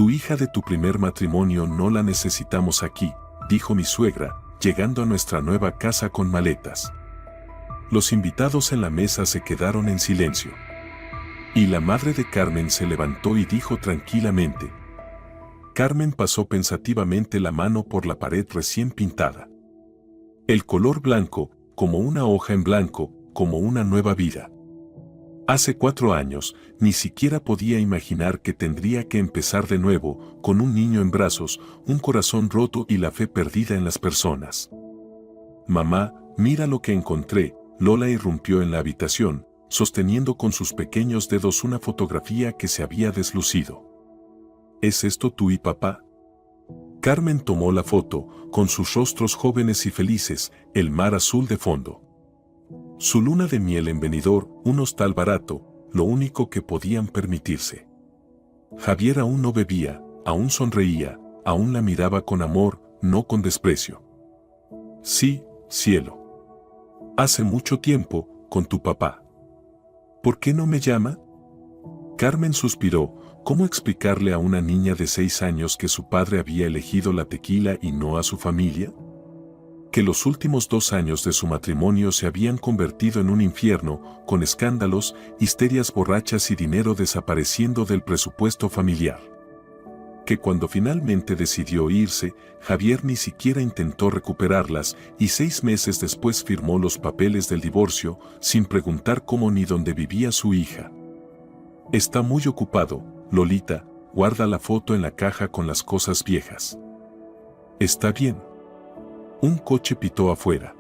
Tu hija de tu primer matrimonio no la necesitamos aquí, dijo mi suegra, llegando a nuestra nueva casa con maletas. Los invitados en la mesa se quedaron en silencio. Y la madre de Carmen se levantó y dijo tranquilamente. Carmen pasó pensativamente la mano por la pared recién pintada. El color blanco, como una hoja en blanco, como una nueva vida. Hace 4 años, ni siquiera podía imaginar que tendría que empezar de nuevo, con un niño en brazos, un corazón roto y la fe perdida en las personas. Mamá, mira lo que encontré. Lola irrumpió en la habitación, sosteniendo con sus pequeños dedos una fotografía que se había deslucido. ¿Es esto tú y papá? Carmen tomó la foto, con sus rostros jóvenes y felices, el mar azul de fondo. Su luna de miel en Benidorm, un hostal barato, lo único que podían permitirse. Javier aún no bebía, aún sonreía, aún la miraba con amor, no con desprecio. Sí, cielo. Hace mucho tiempo, con tu papá. ¿Por qué no me llama? Carmen suspiró. ¿Cómo explicarle a una niña de 6 años que su padre había elegido la tequila y no a su familia? Que los últimos 2 años de su matrimonio se habían convertido en un infierno, con escándalos, histerias borrachas y dinero desapareciendo del presupuesto familiar. Que cuando finalmente decidió irse, Javier ni siquiera intentó recuperarlas y 6 meses después firmó los papeles del divorcio, sin preguntar cómo ni dónde vivía su hija. Está muy ocupado, Lolita, guarda la foto en la caja con las cosas viejas. Está bien. Un coche pitó afuera.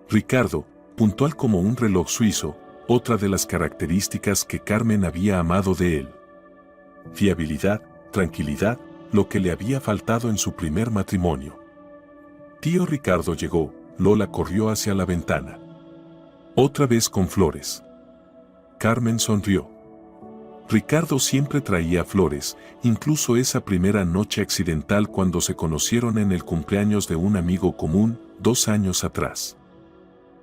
Ricardo, puntual como un reloj suizo, otra de las características que Carmen había amado de él. Fiabilidad, tranquilidad, lo que le había faltado en su primer matrimonio. Tío Ricardo llegó, Lola corrió hacia la ventana. Otra vez con flores. Carmen sonrió. Ricardo siempre traía flores, incluso esa primera noche accidental cuando se conocieron en el cumpleaños de un amigo común, 2 años atrás.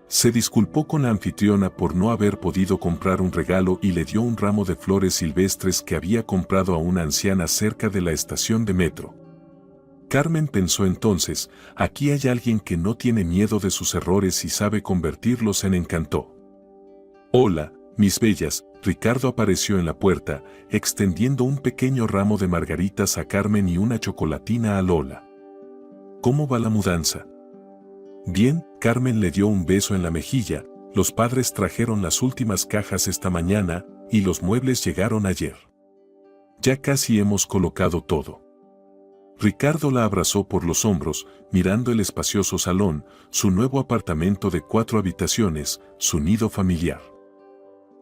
Se disculpó con la anfitriona por no haber podido comprar un regalo y le dio un ramo de flores silvestres que había comprado a una anciana cerca de la estación de metro. Carmen pensó entonces, aquí hay alguien que no tiene miedo de sus errores y sabe convertirlos en encanto. Hola, mis bellas. Ricardo apareció en la puerta, extendiendo un pequeño ramo de margaritas a Carmen y una chocolatina a Lola. ¿Cómo va la mudanza? Bien, Carmen le dio un beso en la mejilla. Los padres trajeron las últimas cajas esta mañana y los muebles llegaron ayer. Ya casi hemos colocado todo. Ricardo la abrazó por los hombros, mirando el espacioso salón, su nuevo apartamento de 4 habitaciones, su nido familiar.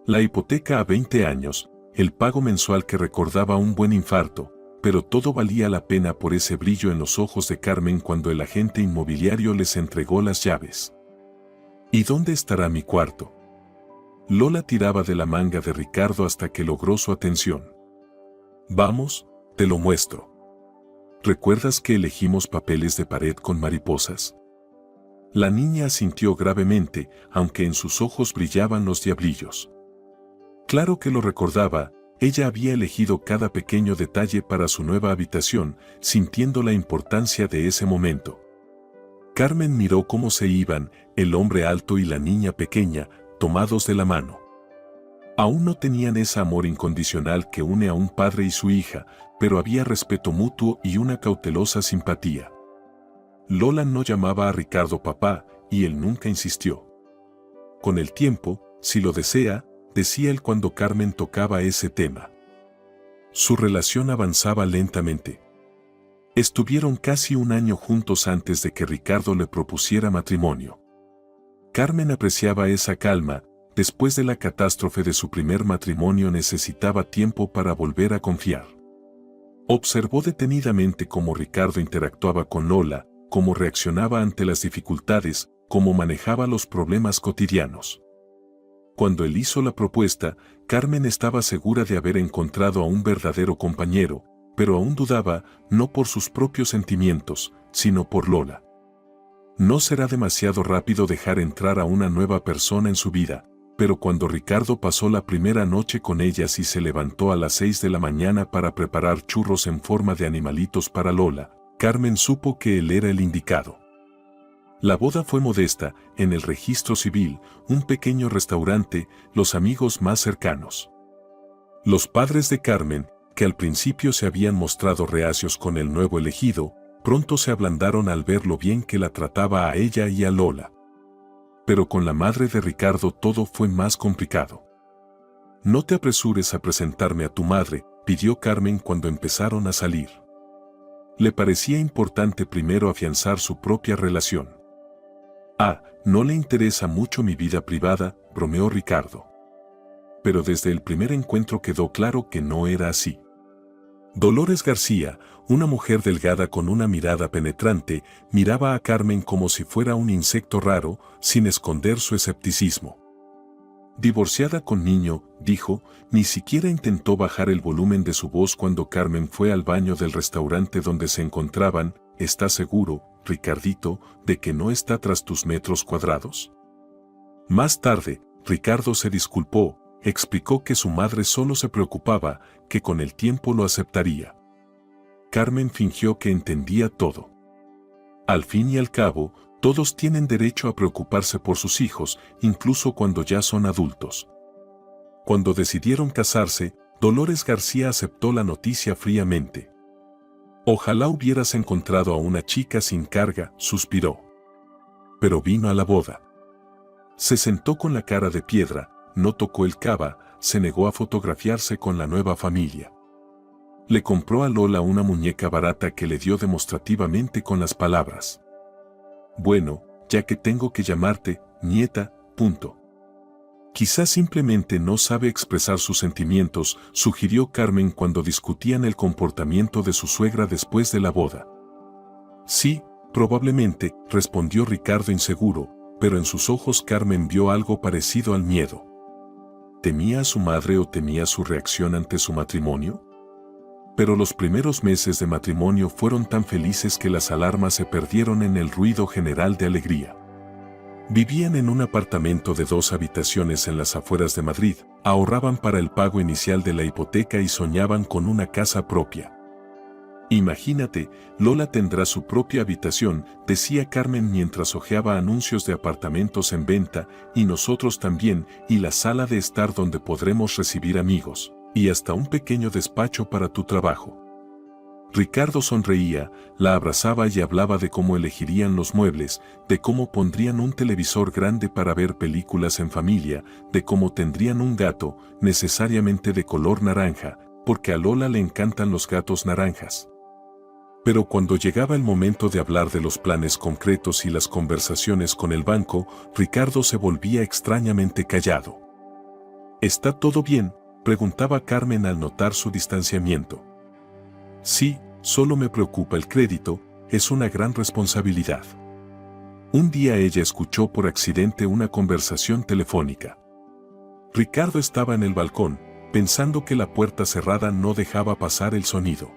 La hipoteca a 20 años, el pago mensual que recordaba un buen infarto, pero todo valía la pena por ese brillo en los ojos de Carmen cuando el agente inmobiliario les entregó las llaves. ¿Y dónde estará mi cuarto? Lola tiraba de la manga de Ricardo hasta que logró su atención. Vamos, te lo muestro. ¿Recuerdas que elegimos papeles de pared con mariposas? La niña asintió gravemente, aunque en sus ojos brillaban los diablillos. Claro que lo recordaba, ella había elegido cada pequeño detalle para su nueva habitación, sintiendo la importancia de ese momento. Carmen miró cómo se iban, el hombre alto y la niña pequeña, tomados de la mano. Aún no tenían ese amor incondicional que une a un padre y su hija, pero había respeto mutuo y una cautelosa simpatía. Lola no llamaba a Ricardo papá, y él nunca insistió. Con el tiempo, si lo desea, decía él cuando Carmen tocaba ese tema. Su relación avanzaba lentamente. Estuvieron casi 1 año juntos antes de que Ricardo le propusiera matrimonio. Carmen apreciaba esa calma, después de la catástrofe de su primer matrimonio necesitaba tiempo para volver a confiar. Observó detenidamente cómo Ricardo interactuaba con Lola, cómo reaccionaba ante las dificultades, cómo manejaba los problemas cotidianos. Cuando él hizo la propuesta, Carmen estaba segura de haber encontrado a un verdadero compañero, pero aún dudaba, no por sus propios sentimientos, sino por Lola. No será demasiado rápido dejar entrar a una nueva persona en su vida, pero cuando Ricardo pasó la primera noche con ellas y se levantó a las 6 de la mañana para preparar churros en forma de animalitos para Lola, Carmen supo que él era el indicado. La boda fue modesta, en el registro civil, un pequeño restaurante, los amigos más cercanos. Los padres de Carmen, que al principio se habían mostrado reacios con el nuevo elegido, pronto se ablandaron al ver lo bien que la trataba a ella y a Lola. Pero con la madre de Ricardo todo fue más complicado. «No te apresures a presentarme a tu madre», pidió Carmen cuando empezaron a salir. Le parecía importante primero afianzar su propia relación. «Ah, no le interesa mucho mi vida privada», bromeó Ricardo. Pero desde el primer encuentro quedó claro que no era así. Dolores García, una mujer delgada con una mirada penetrante, miraba a Carmen como si fuera un insecto raro, sin esconder su escepticismo. Divorciada con niño, dijo, ni siquiera intentó bajar el volumen de su voz cuando Carmen fue al baño del restaurante donde se encontraban. «¿Estás seguro, Ricardito, de que no está tras tus metros cuadrados?». Más tarde, Ricardo se disculpó, explicó que su madre solo se preocupaba, que con el tiempo lo aceptaría. Carmen fingió que entendía todo. Al fin y al cabo, todos tienen derecho a preocuparse por sus hijos, incluso cuando ya son adultos. Cuando decidieron casarse, Dolores García aceptó la noticia fríamente. «Ojalá hubieras encontrado a una chica sin carga», suspiró. Pero vino a la boda. Se sentó con la cara de piedra, no tocó el cava, se negó a fotografiarse con la nueva familia. Le compró a Lola una muñeca barata que le dio demostrativamente con las palabras: «Bueno, ya que tengo que llamarte, nieta, punto». Quizás simplemente no sabe expresar sus sentimientos, sugirió Carmen cuando discutían el comportamiento de su suegra después de la boda. «Sí, probablemente», respondió Ricardo inseguro, pero en sus ojos Carmen vio algo parecido al miedo. ¿Temía a su madre o temía su reacción ante su matrimonio? Pero los primeros meses de matrimonio fueron tan felices que las alarmas se perdieron en el ruido general de alegría. Vivían en un apartamento de 2 habitaciones en las afueras de Madrid, ahorraban para el pago inicial de la hipoteca y soñaban con una casa propia. «Imagínate, Lola tendrá su propia habitación», decía Carmen mientras hojeaba anuncios de apartamentos en venta, «y nosotros también, y la sala de estar donde podremos recibir amigos, y hasta un pequeño despacho para tu trabajo». Ricardo sonreía, la abrazaba y hablaba de cómo elegirían los muebles, de cómo pondrían un televisor grande para ver películas en familia, de cómo tendrían un gato, necesariamente de color naranja, porque a Lola le encantan los gatos naranjas. Pero cuando llegaba el momento de hablar de los planes concretos y las conversaciones con el banco, Ricardo se volvía extrañamente callado. «¿Está todo bien?», preguntaba Carmen al notar su distanciamiento. «Sí, solo me preocupa el crédito, es una gran responsabilidad». Un día ella escuchó por accidente una conversación telefónica. Ricardo estaba en el balcón, pensando que la puerta cerrada no dejaba pasar el sonido.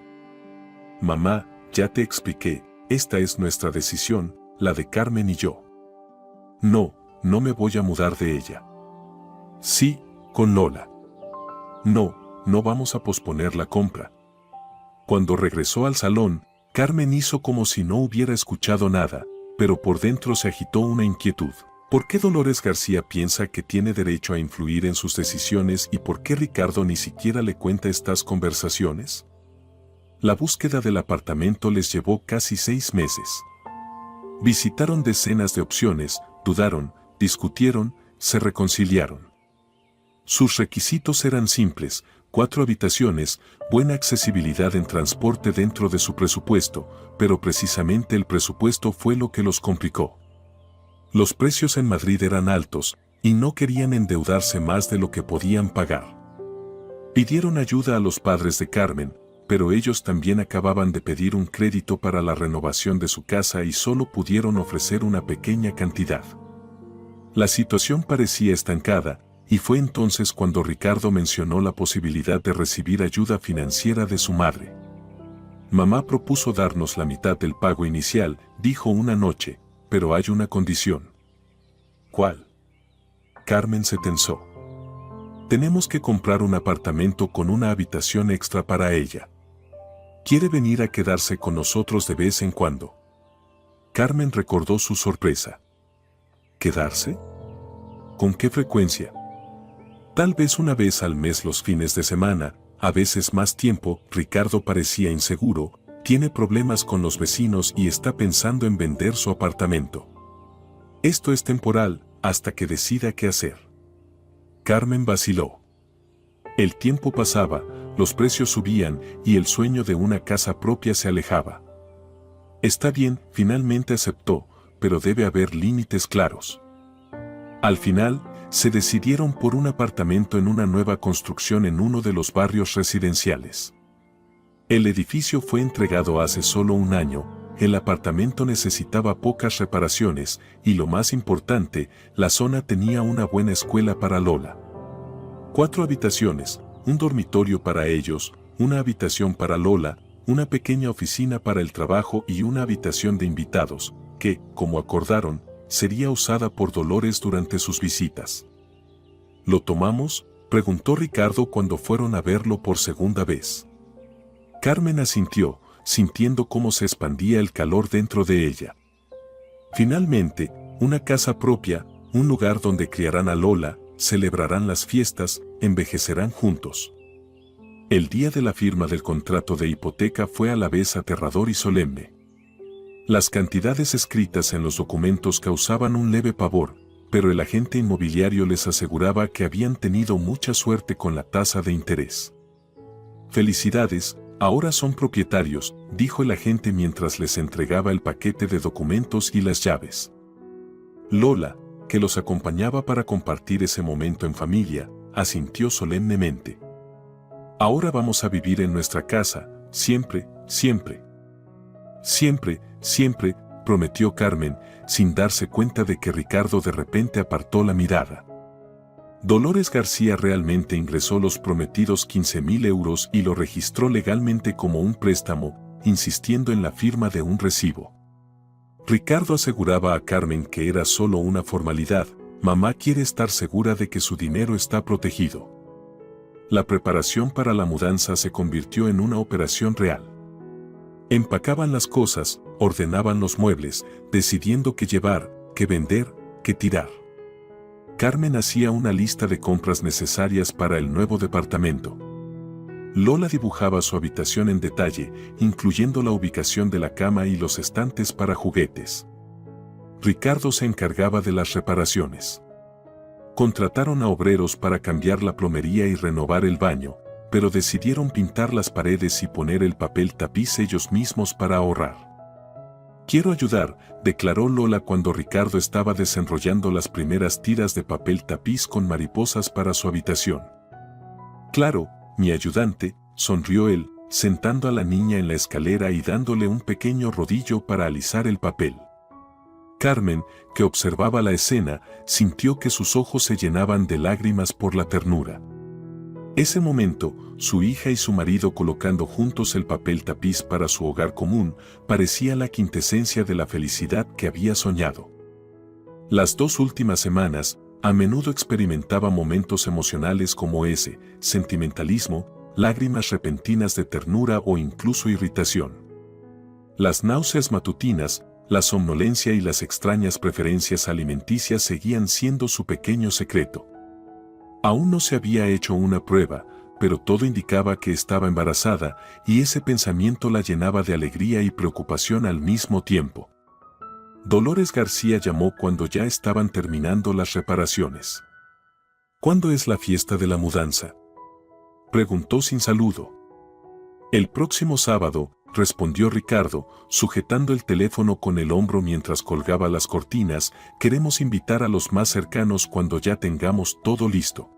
«Mamá, ya te expliqué, esta es nuestra decisión, la de Carmen y yo. No, no me voy a mudar de ella». «Sí, con Lola». «No, no vamos a posponer la compra». Cuando regresó al salón, Carmen hizo como si no hubiera escuchado nada, pero por dentro se agitó una inquietud. ¿Por qué Dolores García piensa que tiene derecho a influir en sus decisiones y por qué Ricardo ni siquiera le cuenta estas conversaciones? La búsqueda del apartamento les llevó casi 6 meses. Visitaron decenas de opciones, dudaron, discutieron, se reconciliaron. Sus requisitos eran simples: 4 habitaciones, buena accesibilidad en transporte dentro de su presupuesto, pero precisamente el presupuesto fue lo que los complicó. Los precios en Madrid eran altos, y no querían endeudarse más de lo que podían pagar. Pidieron ayuda a los padres de Carmen, pero ellos también acababan de pedir un crédito para la renovación de su casa y solo pudieron ofrecer una pequeña cantidad. La situación parecía estancada, y fue entonces cuando Ricardo mencionó la posibilidad de recibir ayuda financiera de su madre. «Mamá propuso darnos la mitad del pago inicial», dijo una noche, «pero hay una condición». «¿Cuál?». Carmen se tensó. Tenemos que comprar un apartamento con una habitación extra para ella. Quiere venir a quedarse con nosotros de vez en cuando. Carmen recordó su sorpresa. ¿Quedarse? ¿Con qué frecuencia? Tal vez una vez al mes los fines de semana, a veces más tiempo. Ricardo parecía inseguro, tiene problemas con los vecinos y está pensando en vender su apartamento. Esto es temporal, hasta que decida qué hacer. Carmen vaciló. El tiempo pasaba, los precios subían y el sueño de una casa propia se alejaba. Está bien, finalmente aceptó, pero debe haber límites claros. Al final, se decidieron por un apartamento en una nueva construcción en uno de los barrios residenciales. El edificio fue entregado hace solo un año, el apartamento necesitaba pocas reparaciones y lo más importante, la zona tenía una buena escuela para Lola. 4 habitaciones, un dormitorio para ellos, una habitación para Lola, una pequeña oficina para el trabajo y una habitación de invitados, que, como acordaron, sería usada por Dolores durante sus visitas. ¿Lo tomamos?, preguntó Ricardo cuando fueron a verlo por segunda vez. Carmen asintió, sintiendo cómo se expandía el calor dentro de ella. Finalmente, una casa propia, un lugar donde criarán a Lola, celebrarán las fiestas, envejecerán juntos. El día de la firma del contrato de hipoteca fue a la vez aterrador y solemne. Las cantidades escritas en los documentos causaban un leve pavor, pero el agente inmobiliario les aseguraba que habían tenido mucha suerte con la tasa de interés. «Felicidades, ahora son propietarios», dijo el agente mientras les entregaba el paquete de documentos y las llaves. Lola, que los acompañaba para compartir ese momento en familia, asintió solemnemente. «Ahora vamos a vivir en nuestra casa, siempre, siempre». «Siempre, siempre», prometió Carmen, sin darse cuenta de que Ricardo de repente apartó la mirada. Dolores García realmente ingresó los prometidos 15.000 euros y lo registró legalmente como un préstamo, insistiendo en la firma de un recibo. Ricardo aseguraba a Carmen que era solo una formalidad, mamá quiere estar segura de que su dinero está protegido. La preparación para la mudanza se convirtió en una operación real. Empacaban las cosas, ordenaban los muebles, decidiendo qué llevar, qué vender, qué tirar. Carmen hacía una lista de compras necesarias para el nuevo departamento. Lola dibujaba su habitación en detalle, incluyendo la ubicación de la cama y los estantes para juguetes. Ricardo se encargaba de las reparaciones. Contrataron a obreros para cambiar la plomería y renovar el baño, pero decidieron pintar las paredes y poner el papel tapiz ellos mismos para ahorrar. «Quiero ayudar», declaró Lola cuando Ricardo estaba desenrollando las primeras tiras de papel tapiz con mariposas para su habitación. «Claro, mi ayudante», sonrió él, sentando a la niña en la escalera y dándole un pequeño rodillo para alisar el papel. Carmen, que observaba la escena, sintió que sus ojos se llenaban de lágrimas por la ternura. Ese momento, su hija y su marido colocando juntos el papel tapiz para su hogar común, parecía la quintesencia de la felicidad que había soñado. Las 2 últimas semanas, a menudo experimentaba momentos emocionales como ese, sentimentalismo, lágrimas repentinas de ternura o incluso irritación. Las náuseas matutinas, la somnolencia y las extrañas preferencias alimenticias seguían siendo su pequeño secreto. Aún no se había hecho una prueba, pero todo indicaba que estaba embarazada, y ese pensamiento la llenaba de alegría y preocupación al mismo tiempo. Dolores García llamó cuando ya estaban terminando las reparaciones. «¿Cuándo es la fiesta de la mudanza?», preguntó sin saludo. «El próximo sábado», respondió Ricardo, sujetando el teléfono con el hombro mientras colgaba las cortinas. «Queremos invitar a los más cercanos cuando ya tengamos todo listo».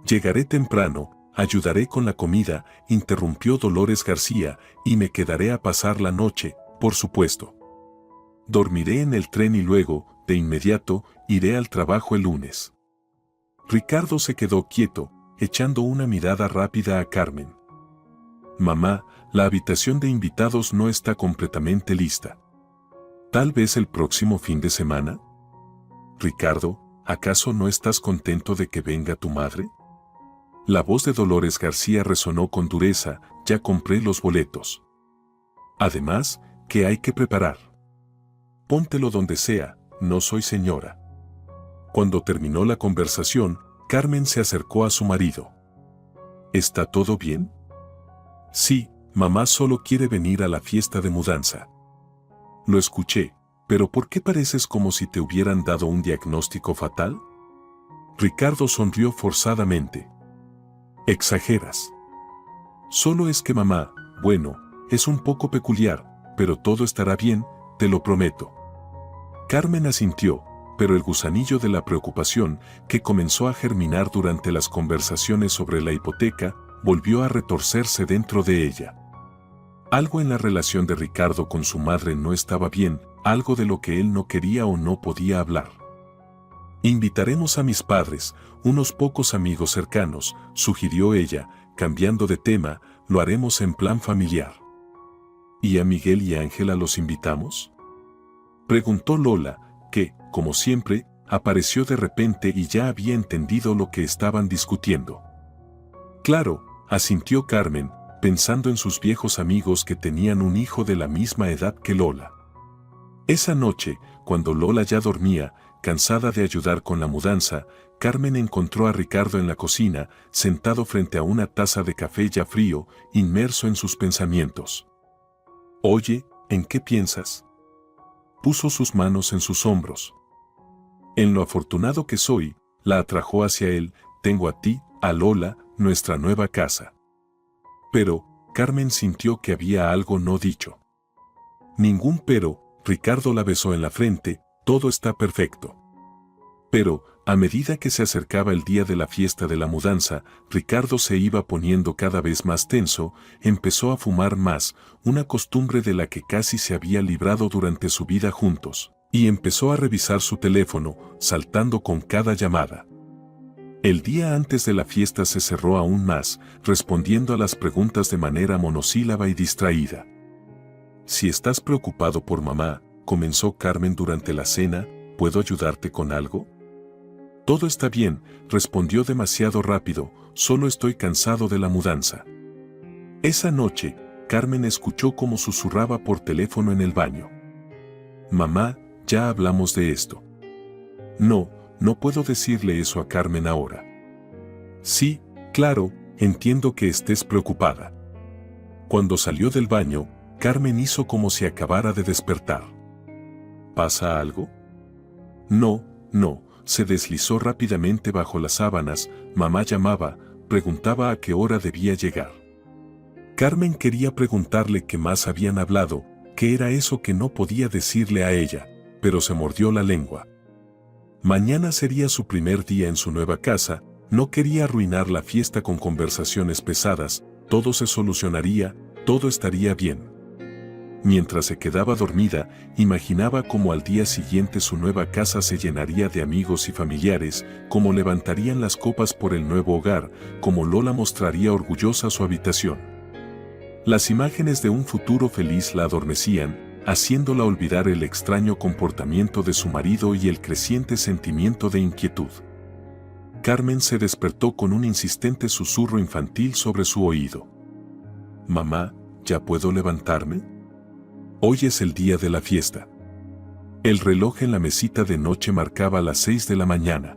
«Llegaré temprano, ayudaré con la comida», interrumpió Dolores García, «y me quedaré a pasar la noche, por supuesto. Dormiré en el tren y luego, de inmediato, iré al trabajo el lunes». Ricardo se quedó quieto, echando una mirada rápida a Carmen. «Mamá, la habitación de invitados no está completamente lista. ¿Tal vez el próximo fin de semana?». «Ricardo, ¿acaso no estás contento de que venga tu madre? La voz de Dolores García resonó con dureza, ya compré los boletos. Además, ¿qué hay que preparar? Póntelo donde sea, no soy señora. Cuando terminó la conversación, Carmen se acercó a su marido. ¿Está todo bien? Sí, mamá solo quiere venir a la fiesta de mudanza. Lo escuché, pero ¿por qué pareces como si te hubieran dado un diagnóstico fatal? Ricardo sonrió forzadamente. Exageras. Solo es que mamá, bueno, es un poco peculiar, pero todo estará bien, te lo prometo. Carmen asintió, pero el gusanillo de la preocupación, que comenzó a germinar durante las conversaciones sobre la hipoteca, volvió a retorcerse dentro de ella. Algo en la relación de Ricardo con su madre no estaba bien, algo de lo que él no quería o no podía hablar. Invitaremos a mis padres, unos pocos amigos cercanos, sugirió ella, cambiando de tema, lo haremos en plan familiar. ¿Y a Miguel y Ángela los invitamos? Preguntó Lola, que, como siempre, apareció de repente y ya había entendido lo que estaban discutiendo. Claro, asintió Carmen, pensando en sus viejos amigos que tenían un hijo de la misma edad que Lola. Esa noche, cuando Lola ya dormía, cansada de ayudar con la mudanza, Carmen encontró a Ricardo en la cocina, sentado frente a una taza de café ya frío, inmerso en sus pensamientos. Oye, ¿en qué piensas? Puso sus manos en sus hombros. En lo afortunado que soy, la atrajo hacia él, tengo a ti, a Lola, nuestra nueva casa. Pero, Carmen sintió que había algo no dicho. Ningún pero, Ricardo la besó en la frente, todo está perfecto. Pero, a medida que se acercaba el día de la fiesta de la mudanza, Ricardo se iba poniendo cada vez más tenso, empezó a fumar más, una costumbre de la que casi se había librado durante su vida juntos, y empezó a revisar su teléfono, saltando con cada llamada. El día antes de la fiesta se cerró aún más, respondiendo a las preguntas de manera monosílaba y distraída. Si estás preocupado por mamá, comenzó Carmen durante la cena, ¿puedo ayudarte con algo? Todo está bien, respondió demasiado rápido, solo estoy cansado de la mudanza. Esa noche, Carmen escuchó cómo susurraba por teléfono en el baño. Mamá, ya hablamos de esto. No, no puedo decirle eso a Carmen ahora. Sí, claro, entiendo que estés preocupada. Cuando salió del baño, Carmen hizo como si acabara de despertar. ¿Pasa algo? No, no, se deslizó rápidamente bajo las sábanas, mamá llamaba, preguntaba a qué hora debía llegar. Carmen quería preguntarle qué más habían hablado, qué era eso que no podía decirle a ella, pero se mordió la lengua. Mañana sería su primer día en su nueva casa, no quería arruinar la fiesta con conversaciones pesadas, todo se solucionaría, todo estaría bien. Mientras se quedaba dormida, imaginaba cómo al día siguiente su nueva casa se llenaría de amigos y familiares, cómo levantarían las copas por el nuevo hogar, cómo Lola mostraría orgullosa su habitación. Las imágenes de un futuro feliz la adormecían, haciéndola olvidar el extraño comportamiento de su marido y el creciente sentimiento de inquietud. Carmen se despertó con un insistente susurro infantil sobre su oído. «Mamá, ¿ya puedo levantarme? Hoy es el día de la fiesta». El reloj en la mesita de noche marcaba las 6 de la mañana.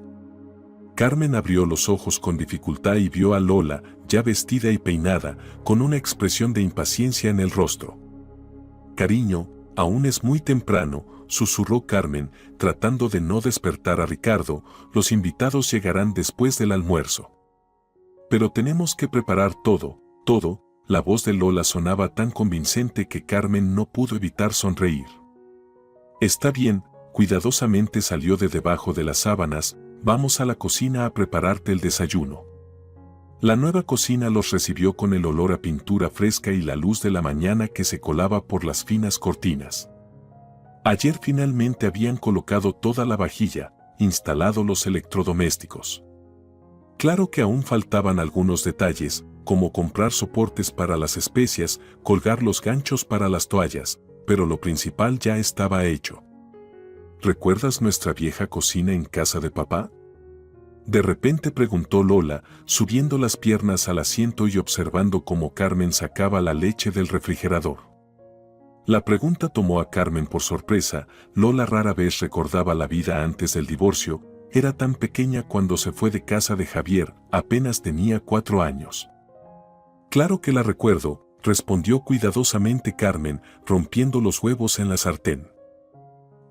Carmen abrió los ojos con dificultad y vio a Lola, ya vestida y peinada, con una expresión de impaciencia en el rostro. «Cariño, aún es muy temprano», susurró Carmen, tratando de no despertar a Ricardo, «los invitados llegarán después del almuerzo». «Pero tenemos que preparar todo, todo». La voz de Lola sonaba tan convincente que Carmen no pudo evitar sonreír. «Está bien», cuidadosamente salió de debajo de las sábanas, «vamos a la cocina a prepararte el desayuno». La nueva cocina los recibió con el olor a pintura fresca y la luz de la mañana que se colaba por las finas cortinas. Ayer finalmente habían colocado toda la vajilla, instalado los electrodomésticos. Claro que aún faltaban algunos detalles, como comprar soportes para las especias, colgar los ganchos para las toallas, pero lo principal ya estaba hecho. ¿recuerdas nuestra vieja cocina en casa de papá? De repente preguntó Lola, subiendo las piernas al asiento y observando cómo Carmen sacaba la leche del refrigerador. La pregunta tomó a Carmen por sorpresa. Lola rara vez recordaba la vida antes del divorcio, era tan pequeña cuando se fue de casa de Javier, apenas tenía 4 años. Claro que la recuerdo, respondió cuidadosamente Carmen, rompiendo los huevos en la sartén.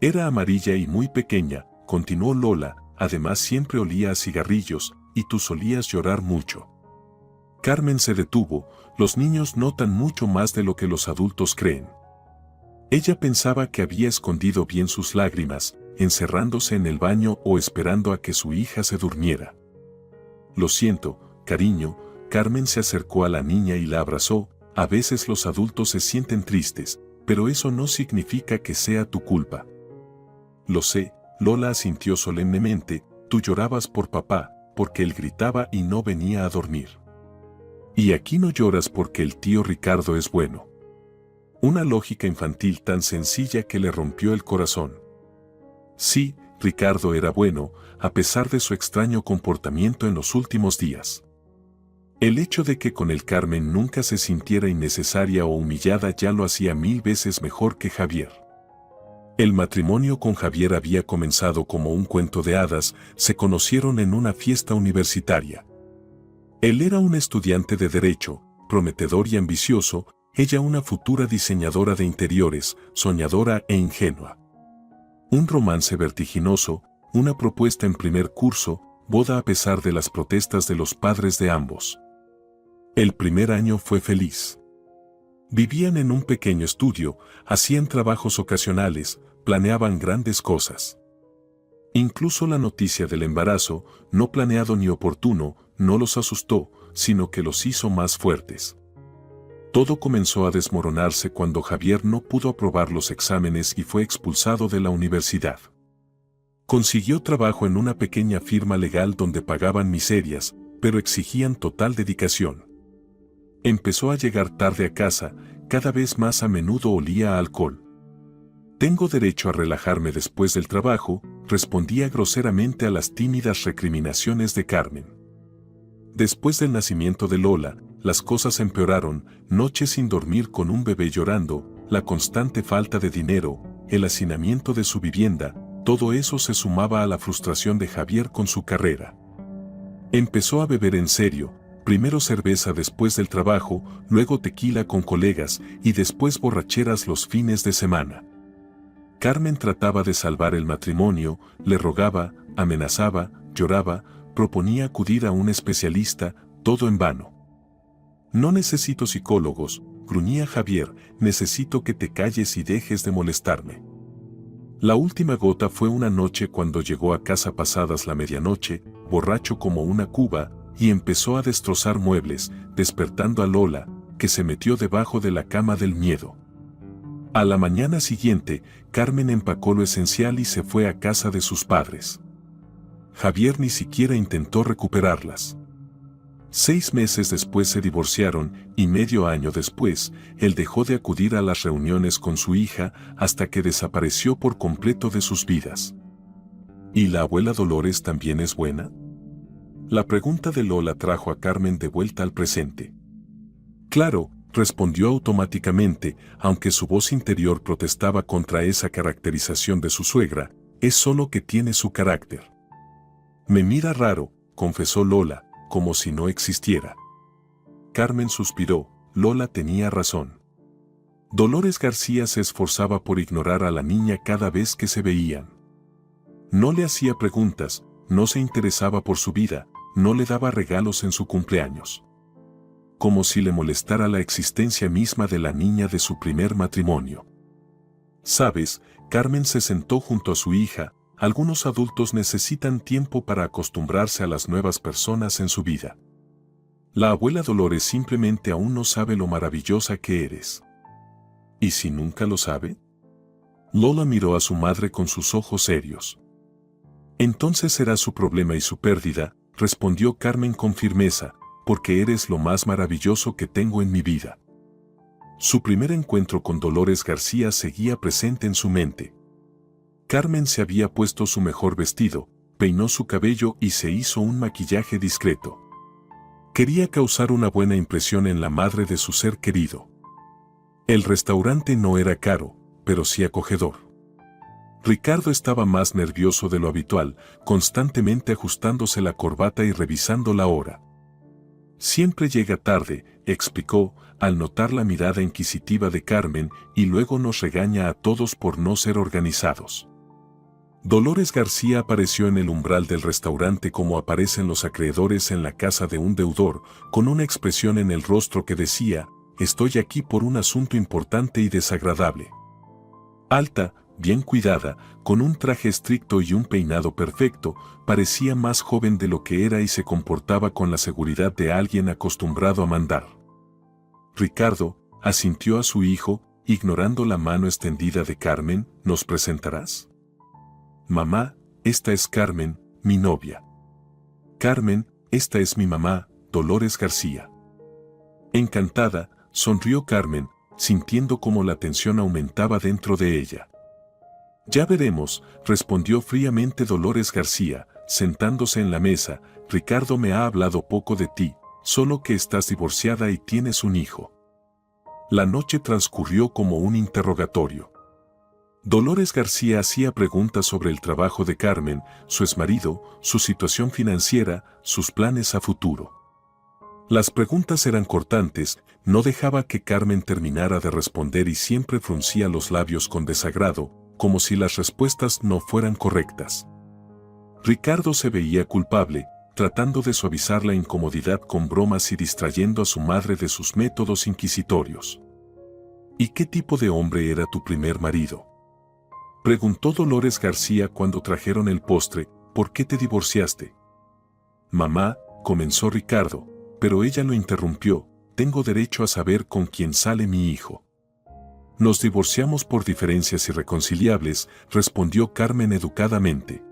Era amarilla y muy pequeña, continuó Lola, además siempre olía a cigarrillos, y tú solías llorar mucho. Carmen se detuvo, los niños notan mucho más de lo que los adultos creen. Ella pensaba que había escondido bien sus lágrimas, encerrándose en el baño o esperando a que su hija se durmiera. Lo siento, cariño, Carmen se acercó a la niña y la abrazó. A veces los adultos se sienten tristes, pero eso no significa que sea tu culpa. Lo sé, Lola asintió solemnemente, tú llorabas por papá, porque él gritaba y no venía a dormir. Y aquí no lloras porque el tío Ricardo es bueno. Una lógica infantil tan sencilla que le rompió el corazón. Sí, Ricardo era bueno, a pesar de su extraño comportamiento en los últimos días. El hecho de que con el Carmen nunca se sintiera innecesaria o humillada ya lo hacía 1000 veces mejor que Javier. El matrimonio con Javier había comenzado como un cuento de hadas, se conocieron en una fiesta universitaria. Él era un estudiante de Derecho, prometedor y ambicioso, ella una futura diseñadora de interiores, soñadora e ingenua. Un romance vertiginoso, una propuesta en primer curso, boda a pesar de las protestas de los padres de ambos. El primer año fue feliz. Vivían en un pequeño estudio, hacían trabajos ocasionales, planeaban grandes cosas. Incluso la noticia del embarazo, no planeado ni oportuno, no los asustó, sino que los hizo más fuertes. Todo comenzó a desmoronarse cuando Javier no pudo aprobar los exámenes y fue expulsado de la universidad. Consiguió trabajo en una pequeña firma legal donde pagaban miserias, pero exigían total dedicación. Empezó a llegar tarde a casa, cada vez más a menudo olía a alcohol. Tengo derecho a relajarme después del trabajo, respondía groseramente a las tímidas recriminaciones de Carmen. Después del nacimiento de Lola, las cosas empeoraron, noches sin dormir con un bebé llorando, la constante falta de dinero, el hacinamiento de su vivienda, todo eso se sumaba a la frustración de Javier con su carrera. Empezó a beber en serio, primero cerveza después del trabajo, luego tequila con colegas y después borracheras los fines de semana. Carmen trataba de salvar el matrimonio, le rogaba, amenazaba, lloraba, proponía acudir a un especialista, todo en vano. No necesito psicólogos, gruñía Javier, necesito que te calles y dejes de molestarme. La última gota fue una noche cuando llegó a casa pasadas la medianoche, borracho como una cuba, y empezó a destrozar muebles, despertando a Lola, que se metió debajo de la cama del miedo. A la mañana siguiente, Carmen empacó lo esencial y se fue a casa de sus padres. Javier ni siquiera intentó recuperarlas. 6 meses después se divorciaron y medio año después, él dejó de acudir a las reuniones con su hija hasta que desapareció por completo de sus vidas. ¿Y la abuela Dolores también es buena? La pregunta de Lola trajo a Carmen de vuelta al presente. Claro, respondió automáticamente, aunque su voz interior protestaba contra esa caracterización de su suegra, es solo que tiene su carácter. Me mira raro, confesó Lola, como si no existiera. Carmen suspiró, Lola tenía razón. Dolores García se esforzaba por ignorar a la niña cada vez que se veían. No le hacía preguntas, no se interesaba por su vida, no le daba regalos en su cumpleaños. Como si le molestara la existencia misma de la niña de su primer matrimonio. ¿Sabes? Carmen se sentó junto a su hija. Algunos adultos necesitan tiempo para acostumbrarse a las nuevas personas en su vida. La abuela Dolores simplemente aún no sabe lo maravillosa que eres. ¿Y si nunca lo sabe? Lola miró a su madre con sus ojos serios. Entonces será su problema y su pérdida, respondió Carmen con firmeza, porque eres lo más maravilloso que tengo en mi vida. Su primer encuentro con Dolores García seguía presente en su mente. Carmen se había puesto su mejor vestido, peinó su cabello y se hizo un maquillaje discreto. Quería causar una buena impresión en la madre de su ser querido. El restaurante no era caro, pero sí acogedor. Ricardo estaba más nervioso de lo habitual, constantemente ajustándose la corbata y revisando la hora. Siempre llega tarde, explicó, al notar la mirada inquisitiva de Carmen, y luego nos regaña a todos por no ser organizados. Dolores García apareció en el umbral del restaurante como aparecen los acreedores en la casa de un deudor, con una expresión en el rostro que decía: «Estoy aquí por un asunto importante y desagradable». Alta, bien cuidada, con un traje estricto y un peinado perfecto, parecía más joven de lo que era y se comportaba con la seguridad de alguien acostumbrado a mandar. Ricardo asintió a su hijo, ignorando la mano extendida de Carmen. «¿Nos presentarás?» «Mamá, esta es Carmen, mi novia». «Carmen, esta es mi mamá, Dolores García». Encantada, sonrió Carmen, sintiendo cómo la tensión aumentaba dentro de ella. «Ya veremos», respondió fríamente Dolores García, sentándose en la mesa. «Ricardo me ha hablado poco de ti, solo que estás divorciada y tienes un hijo». La noche transcurrió como un interrogatorio. Dolores García hacía preguntas sobre el trabajo de Carmen, su exmarido, su situación financiera, sus planes a futuro. Las preguntas eran cortantes, no dejaba que Carmen terminara de responder y siempre fruncía los labios con desagrado, como si las respuestas no fueran correctas. Ricardo se veía culpable, tratando de suavizar la incomodidad con bromas y distrayendo a su madre de sus métodos inquisitorios. «¿Y qué tipo de hombre era tu primer marido?», preguntó Dolores García cuando trajeron el postre. «¿Por qué te divorciaste?» «Mamá», comenzó Ricardo, pero ella lo interrumpió. «Tengo derecho a saber con quién sale mi hijo». «Nos divorciamos por diferencias irreconciliables», respondió Carmen educadamente.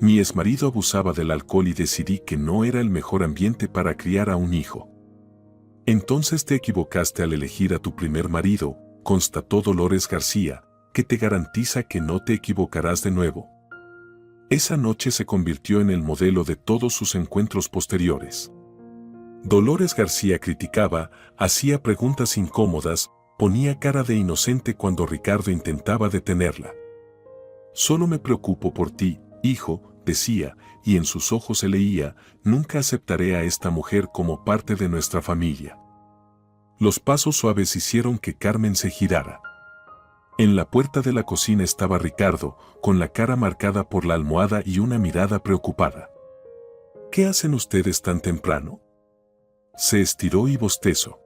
«Mi exmarido abusaba del alcohol y decidí que no era el mejor ambiente para criar a un hijo». «Entonces te equivocaste al elegir a tu primer marido», constató Dolores García, «que te garantiza que no te equivocarás de nuevo». Esa noche se convirtió en el modelo de todos sus encuentros posteriores. Dolores García criticaba, hacía preguntas incómodas, ponía cara de inocente cuando Ricardo intentaba detenerla. «Solo me preocupo por ti, hijo», decía, y en sus ojos se leía: «Nunca aceptaré a esta mujer como parte de nuestra familia». Los pasos suaves hicieron que Carmen se girara. En la puerta de la cocina estaba Ricardo, con la cara marcada por la almohada y una mirada preocupada. «¿Qué hacen ustedes tan temprano?». Se estiró y bostezó.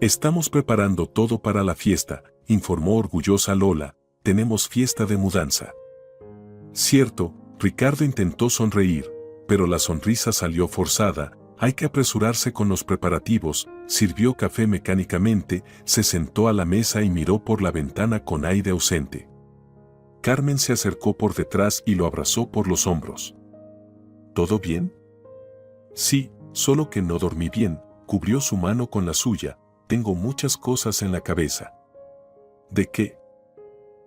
«Estamos preparando todo para la fiesta», informó orgullosa Lola. «Tenemos fiesta de mudanza». «Cierto», Ricardo intentó sonreír, pero la sonrisa salió forzada. «Hay que apresurarse con los preparativos». Sirvió café mecánicamente, se sentó a la mesa y miró por la ventana con aire ausente. Carmen se acercó por detrás y lo abrazó por los hombros. «¿Todo bien?». «Sí, solo que no dormí bien», cubrió su mano con la suya. «Tengo muchas cosas en la cabeza». «¿De qué?».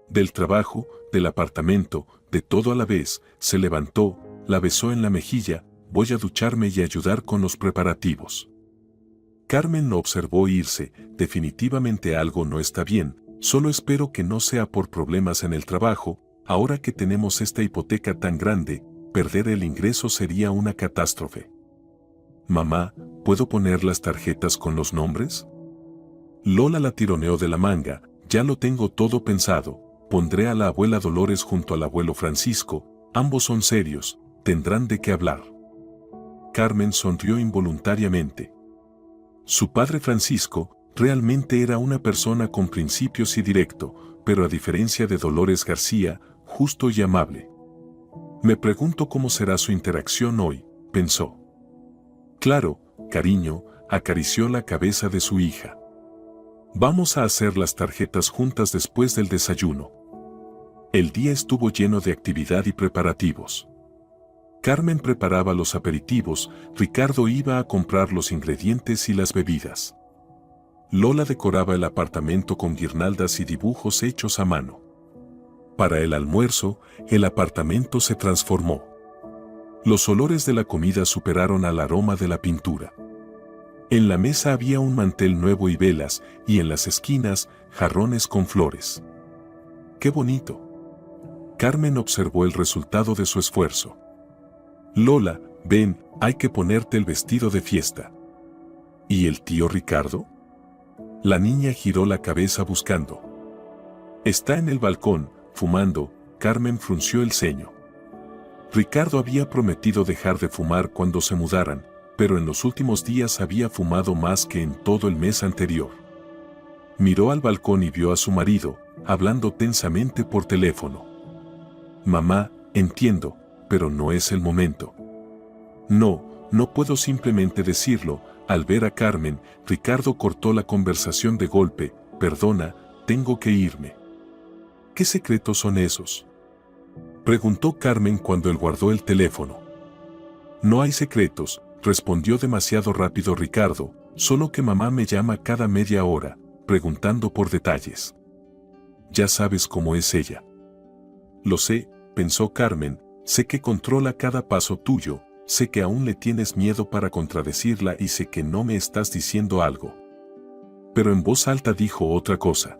«Del trabajo, del apartamento, de todo a la vez». Se levantó, la besó en la mejilla. «Voy a ducharme y ayudar con los preparativos». Carmen lo observó irse. «Definitivamente algo no está bien, solo espero que no sea por problemas en el trabajo. Ahora que tenemos esta hipoteca tan grande, perder el ingreso sería una catástrofe». «Mamá, ¿puedo poner las tarjetas con los nombres?». Lola la tironeó de la manga. «Ya lo tengo todo pensado. Pondré a la abuela Dolores junto al abuelo Francisco. Ambos son serios, tendrán de qué hablar». Carmen sonrió involuntariamente. Su padre Francisco realmente era una persona con principios y directo, pero a diferencia de Dolores García, justo y amable. «Me pregunto cómo será su interacción hoy», pensó. «Claro, cariño», acarició la cabeza de su hija. «Vamos a hacer las tarjetas juntas después del desayuno». El día estuvo lleno de actividad y preparativos. Carmen preparaba los aperitivos, Ricardo iba a comprar los ingredientes y las bebidas. Lola decoraba el apartamento con guirnaldas y dibujos hechos a mano. Para el almuerzo, el apartamento se transformó. Los olores de la comida superaron al aroma de la pintura. En la mesa había un mantel nuevo y velas, y en las esquinas, jarrones con flores. ¡Qué bonito! Carmen observó el resultado de su esfuerzo. Lola, ven, hay que ponerte el vestido de fiesta. ¿Y el tío Ricardo? La niña giró la cabeza buscando. Está en el balcón, fumando. Carmen frunció el ceño. Ricardo había prometido dejar de fumar cuando se mudaran, pero en los últimos días había fumado más que en todo el mes anterior. Miró al balcón y vio a su marido, hablando tensamente por teléfono. Mamá, entiendo, pero no es el momento. No puedo simplemente decirlo. Al ver a Carmen, Ricardo cortó la conversación de golpe. Perdona, tengo que irme. ¿Qué secretos son esos?, preguntó Carmen cuando él guardó el teléfono. No hay secretos, respondió demasiado rápido Ricardo, solo que mamá me llama cada media hora, preguntando por detalles. Ya sabes cómo es ella. Lo sé, pensó Carmen, sé que controla cada paso tuyo, sé que aún le tienes miedo para contradecirla y sé que no me estás diciendo algo. Pero en voz alta dijo otra cosa.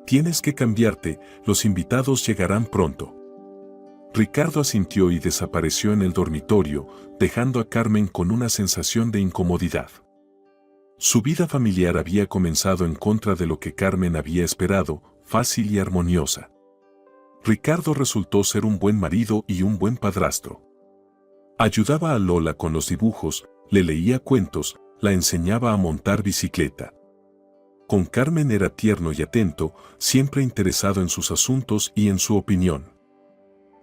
Tienes que cambiarte, los invitados llegarán pronto. Ricardo asintió y desapareció en el dormitorio, dejando a Carmen con una sensación de incomodidad. Su vida familiar había comenzado en contra de lo que Carmen había esperado, fácil y armoniosa. Ricardo resultó ser un buen marido y un buen padrastro. Ayudaba a Lola con los dibujos, le leía cuentos, la enseñaba a montar bicicleta. Con Carmen era tierno y atento, siempre interesado en sus asuntos y en su opinión.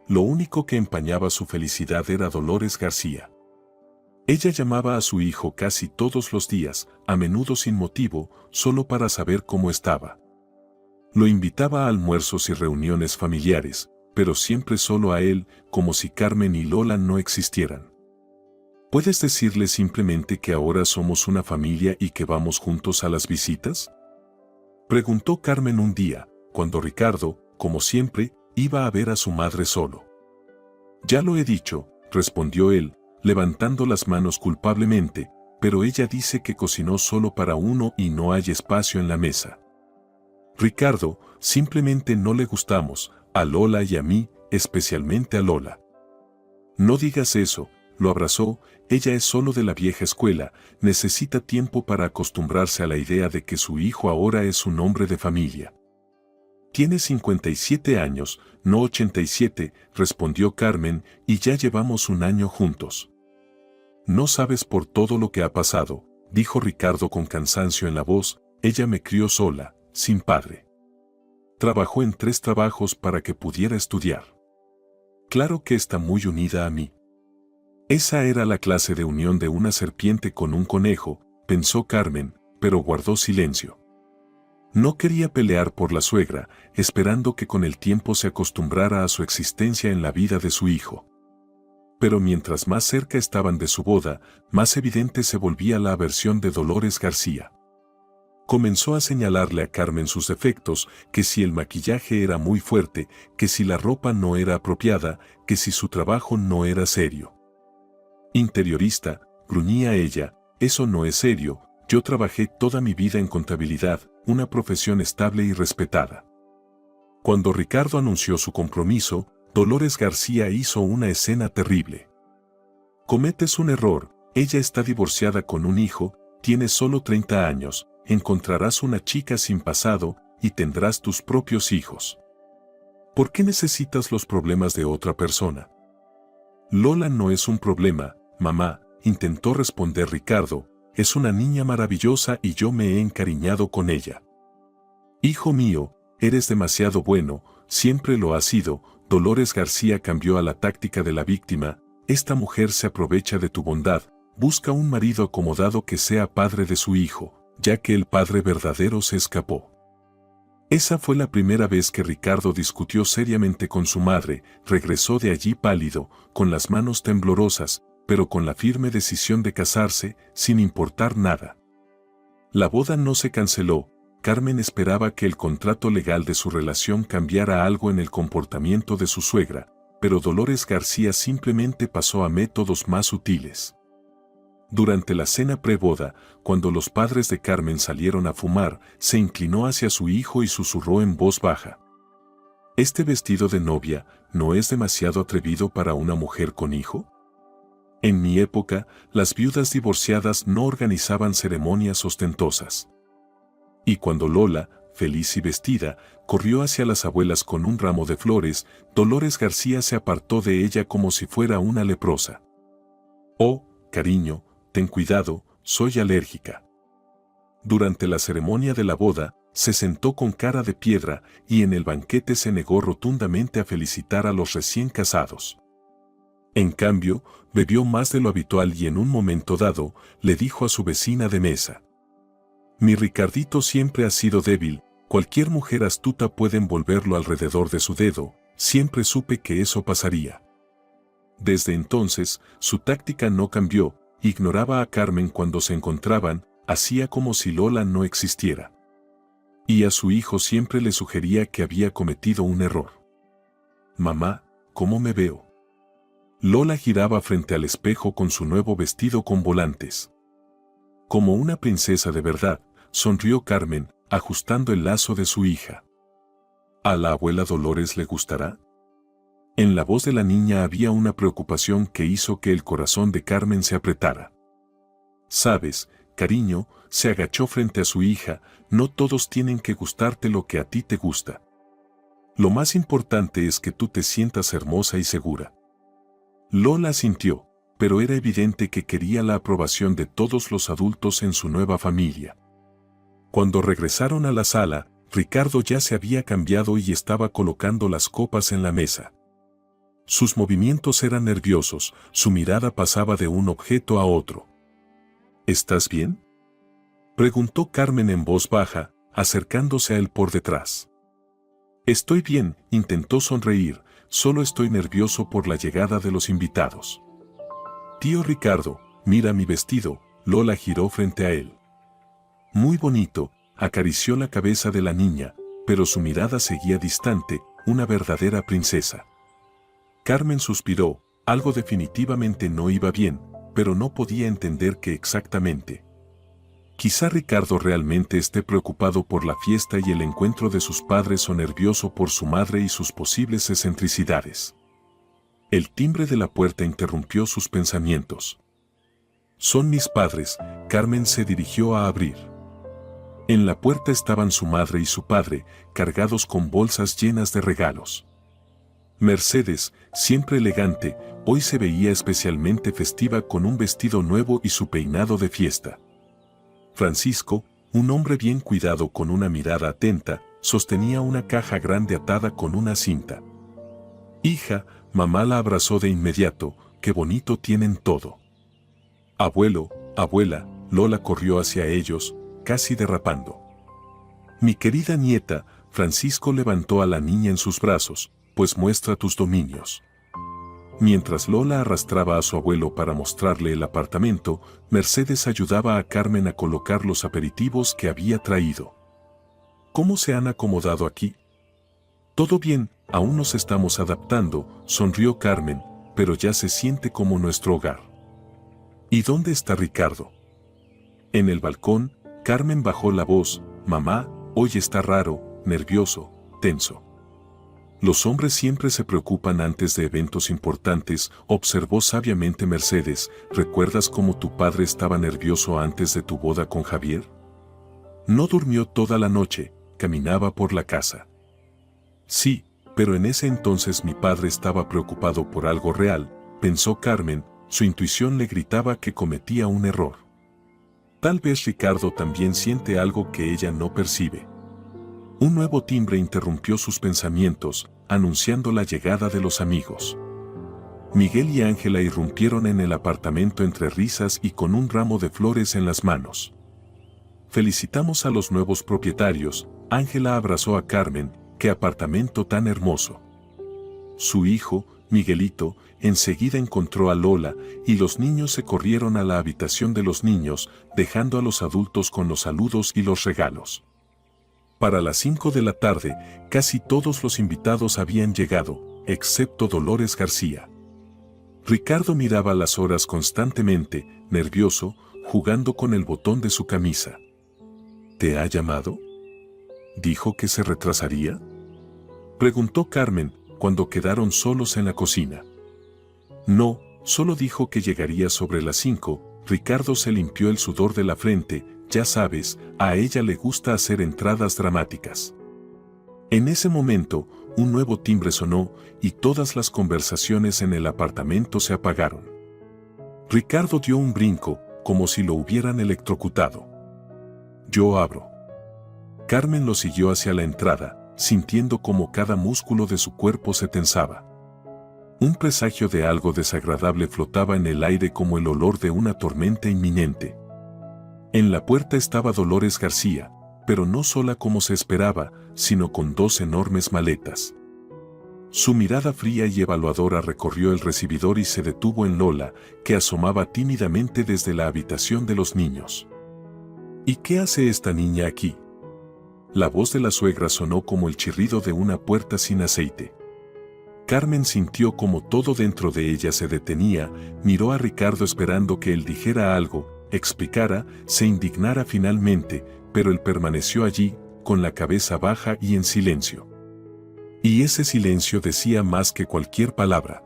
Lo único que empañaba su felicidad era Dolores García. Ella llamaba a su hijo casi todos los días, a menudo sin motivo, solo para saber cómo estaba. Lo invitaba a almuerzos y reuniones familiares, pero siempre solo a él, como si Carmen y Lola no existieran. ¿Puedes decirle simplemente que ahora somos una familia y que vamos juntos a las visitas?, preguntó Carmen un día, cuando Ricardo, como siempre, iba a ver a su madre solo. Ya lo he dicho, respondió él, levantando las manos culpablemente, pero ella dice que cocinó solo para uno y no hay espacio en la mesa. Ricardo, simplemente no le gustamos, a Lola y a mí, especialmente a Lola. No digas eso, lo abrazó, ella es solo de la vieja escuela, necesita tiempo para acostumbrarse a la idea de que su hijo ahora es un hombre de familia. Tiene 57 años, no 87, respondió Carmen, y ya llevamos un año juntos. No sabes por todo lo que ha pasado, dijo Ricardo con cansancio en la voz, ella me crió sola, sin padre. Trabajó en 3 trabajos para que pudiera estudiar. Claro que está muy unida a mí. Esa era la clase de unión de una serpiente con un conejo, pensó Carmen, pero guardó silencio. No quería pelear por la suegra, esperando que con el tiempo se acostumbrara a su existencia en la vida de su hijo. Pero mientras más cerca estaban de su boda, más evidente se volvía la aversión de Dolores García. Comenzó a señalarle a Carmen sus defectos, que si el maquillaje era muy fuerte, que si la ropa no era apropiada, que si su trabajo no era serio. Interiorista, gruñía ella, eso no es serio, yo trabajé toda mi vida en contabilidad, una profesión estable y respetada. Cuando Ricardo anunció su compromiso, Dolores García hizo una escena terrible. Cometes un error, ella está divorciada con un hijo, tienes solo 30 años, encontrarás una chica sin pasado y tendrás tus propios hijos. ¿Por qué necesitas los problemas de otra persona? Lola no es un problema, mamá, intentó responder Ricardo, es una niña maravillosa y yo me he encariñado con ella. Hijo mío, eres demasiado bueno, siempre lo has sido. Dolores García cambió a la táctica de la víctima, esta mujer se aprovecha de tu bondad, busca un marido acomodado que sea padre de su hijo, ya que el padre verdadero se escapó. Esa fue la primera vez que Ricardo discutió seriamente con su madre, regresó de allí pálido, con las manos temblorosas, pero con la firme decisión de casarse, sin importar nada. La boda no se canceló, Carmen esperaba que el contrato legal de su relación cambiara algo en el comportamiento de su suegra, pero Dolores García simplemente pasó a métodos más sutiles. Durante la cena preboda, cuando los padres de Carmen salieron a fumar, se inclinó hacia su hijo y susurró en voz baja: ¿Este vestido de novia no es demasiado atrevido para una mujer con hijo? En mi época, las viudas divorciadas no organizaban ceremonias ostentosas. Y cuando Lola, feliz y vestida, corrió hacia las abuelas con un ramo de flores, Dolores García se apartó de ella como si fuera una leprosa. «Oh, cariño, ten cuidado, soy alérgica». Durante la ceremonia de la boda, se sentó con cara de piedra y en el banquete se negó rotundamente a felicitar a los recién casados. En cambio, bebió más de lo habitual y en un momento dado, le dijo a su vecina de mesa: «Mi Ricardito siempre ha sido débil, cualquier mujer astuta puede envolverlo alrededor de su dedo, siempre supe que eso pasaría». Desde entonces, su táctica no cambió, ignoraba a Carmen cuando se encontraban, hacía como si Lola no existiera. Y a su hijo siempre le sugería que había cometido un error. «Mamá, ¿cómo me veo?». Lola giraba frente al espejo con su nuevo vestido con volantes. Como una princesa de verdad, sonrió Carmen, ajustando el lazo de su hija. ¿A la abuela Dolores le gustará? En la voz de la niña había una preocupación que hizo que el corazón de Carmen se apretara. «Sabes, cariño», se agachó frente a su hija, «no todos tienen que gustarte lo que a ti te gusta. Lo más importante es que tú te sientas hermosa y segura». Lola asintió, pero era evidente que quería la aprobación de todos los adultos en su nueva familia. Cuando regresaron a la sala, Ricardo ya se había cambiado y estaba colocando las copas en la mesa. Sus movimientos eran nerviosos, su mirada pasaba de un objeto a otro. «¿Estás bien?», preguntó Carmen en voz baja, acercándose a él por detrás. «Estoy bien», intentó sonreír, «solo estoy nervioso por la llegada de los invitados». «Tío Ricardo, mira mi vestido», Lola giró frente a él. «Muy bonito», acarició la cabeza de la niña, pero su mirada seguía distante, una verdadera princesa. Carmen suspiró, algo definitivamente no iba bien, pero no podía entender qué exactamente. Quizá Ricardo realmente esté preocupado por la fiesta y el encuentro de sus padres o nervioso por su madre y sus posibles excentricidades. El timbre de la puerta interrumpió sus pensamientos. «Son mis padres», Carmen se dirigió a abrir. En la puerta estaban su madre y su padre, cargados con bolsas llenas de regalos. Mercedes, siempre elegante, hoy se veía especialmente festiva con un vestido nuevo y su peinado de fiesta. Francisco, un hombre bien cuidado con una mirada atenta, sostenía una caja grande atada con una cinta. «Hija», mamá la abrazó de inmediato, «qué bonito tienen todo». «Abuelo, abuela», Lola corrió hacia ellos, casi derrapando. «Mi querida nieta», Francisco levantó a la niña en sus brazos, «pues muestra tus dominios». Mientras Lola arrastraba a su abuelo para mostrarle el apartamento, Mercedes ayudaba a Carmen a colocar los aperitivos que había traído. «¿Cómo se han acomodado aquí?». «Todo bien, aún nos estamos adaptando», sonrió Carmen, «pero ya se siente como nuestro hogar». «¿Y dónde está Ricardo?». En el balcón, Carmen bajó la voz, «Mamá, hoy está raro, nervioso, tenso». «Los hombres siempre se preocupan antes de eventos importantes», observó sabiamente Mercedes. «¿Recuerdas cómo tu padre estaba nervioso antes de tu boda con Javier? No durmió toda la noche, caminaba por la casa». «Sí, pero en ese entonces mi padre estaba preocupado por algo real», pensó Carmen, su intuición le gritaba que cometía un error. Tal vez Ricardo también siente algo que ella no percibe. Un nuevo timbre interrumpió sus pensamientos, anunciando la llegada de los amigos. Miguel y Ángela irrumpieron en el apartamento entre risas y con un ramo de flores en las manos. «Felicitamos a los nuevos propietarios», Ángela abrazó a Carmen, «qué apartamento tan hermoso». Su hijo, Miguelito, enseguida encontró a Lola y los niños se corrieron a la habitación de los niños, dejando a los adultos con los saludos y los regalos. Para las 5 de la tarde, casi todos los invitados habían llegado, excepto Dolores García. Ricardo miraba las horas constantemente, nervioso, jugando con el botón de su camisa. ¿Te ha llamado? ¿Dijo que se retrasaría?, preguntó Carmen, cuando quedaron solos en la cocina. No, solo dijo que llegaría sobre las 5. Ricardo se limpió el sudor de la frente. Ya sabes, a ella le gusta hacer entradas dramáticas. En ese momento, un nuevo timbre sonó y todas las conversaciones en el apartamento se apagaron. Ricardo dio un brinco, como si lo hubieran electrocutado. Yo abro. Carmen lo siguió hacia la entrada, sintiendo como cada músculo de su cuerpo se tensaba. Un presagio de algo desagradable flotaba en el aire como el olor de una tormenta inminente. En la puerta estaba Dolores García, pero no sola como se esperaba, sino con 2 enormes maletas. Su mirada fría y evaluadora recorrió el recibidor y se detuvo en Lola, que asomaba tímidamente desde la habitación de los niños. ¿Y qué hace esta niña aquí? La voz de la suegra sonó como el chirrido de una puerta sin aceite. Carmen sintió como todo dentro de ella se detenía, miró a Ricardo esperando que él dijera algo, explicara, se indignara finalmente, pero él permaneció allí, con la cabeza baja y en silencio. Y ese silencio decía más que cualquier palabra.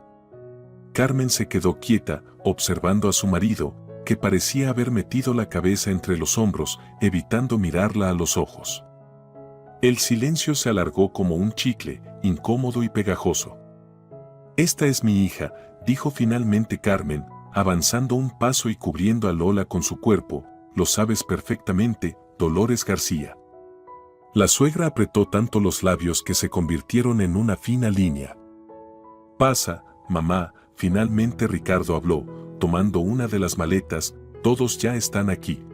Carmen se quedó quieta, observando a su marido, que parecía haber metido la cabeza entre los hombros, evitando mirarla a los ojos. El silencio se alargó como un chicle, incómodo y pegajoso. «Esta es mi hija», dijo finalmente Carmen, avanzando un paso y cubriendo a Lola con su cuerpo. «Lo sabes perfectamente, Dolores García». La suegra apretó tanto los labios que se convirtieron en una fina línea. «Pasa, mamá», finalmente Ricardo habló, tomando una de las maletas. «Todos ya están aquí».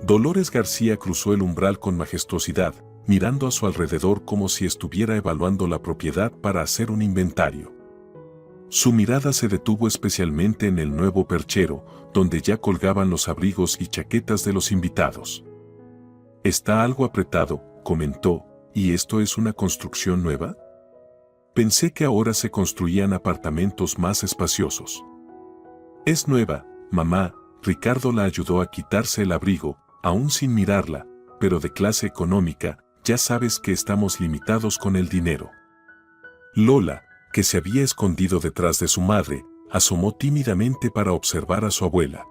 Dolores García cruzó el umbral con majestuosidad, mirando a su alrededor como si estuviera evaluando la propiedad para hacer un inventario. Su mirada se detuvo especialmente en el nuevo perchero, donde ya colgaban los abrigos y chaquetas de los invitados. «Está algo apretado», comentó, «¿y esto es una construcción nueva? Pensé que ahora se construían apartamentos más espaciosos». «Es nueva, mamá», Ricardo la ayudó a quitarse el abrigo, aún sin mirarla, «pero de clase económica, ya sabes que estamos limitados con el dinero». Lola, que se había escondido detrás de su madre, asomó tímidamente para observar a su abuela.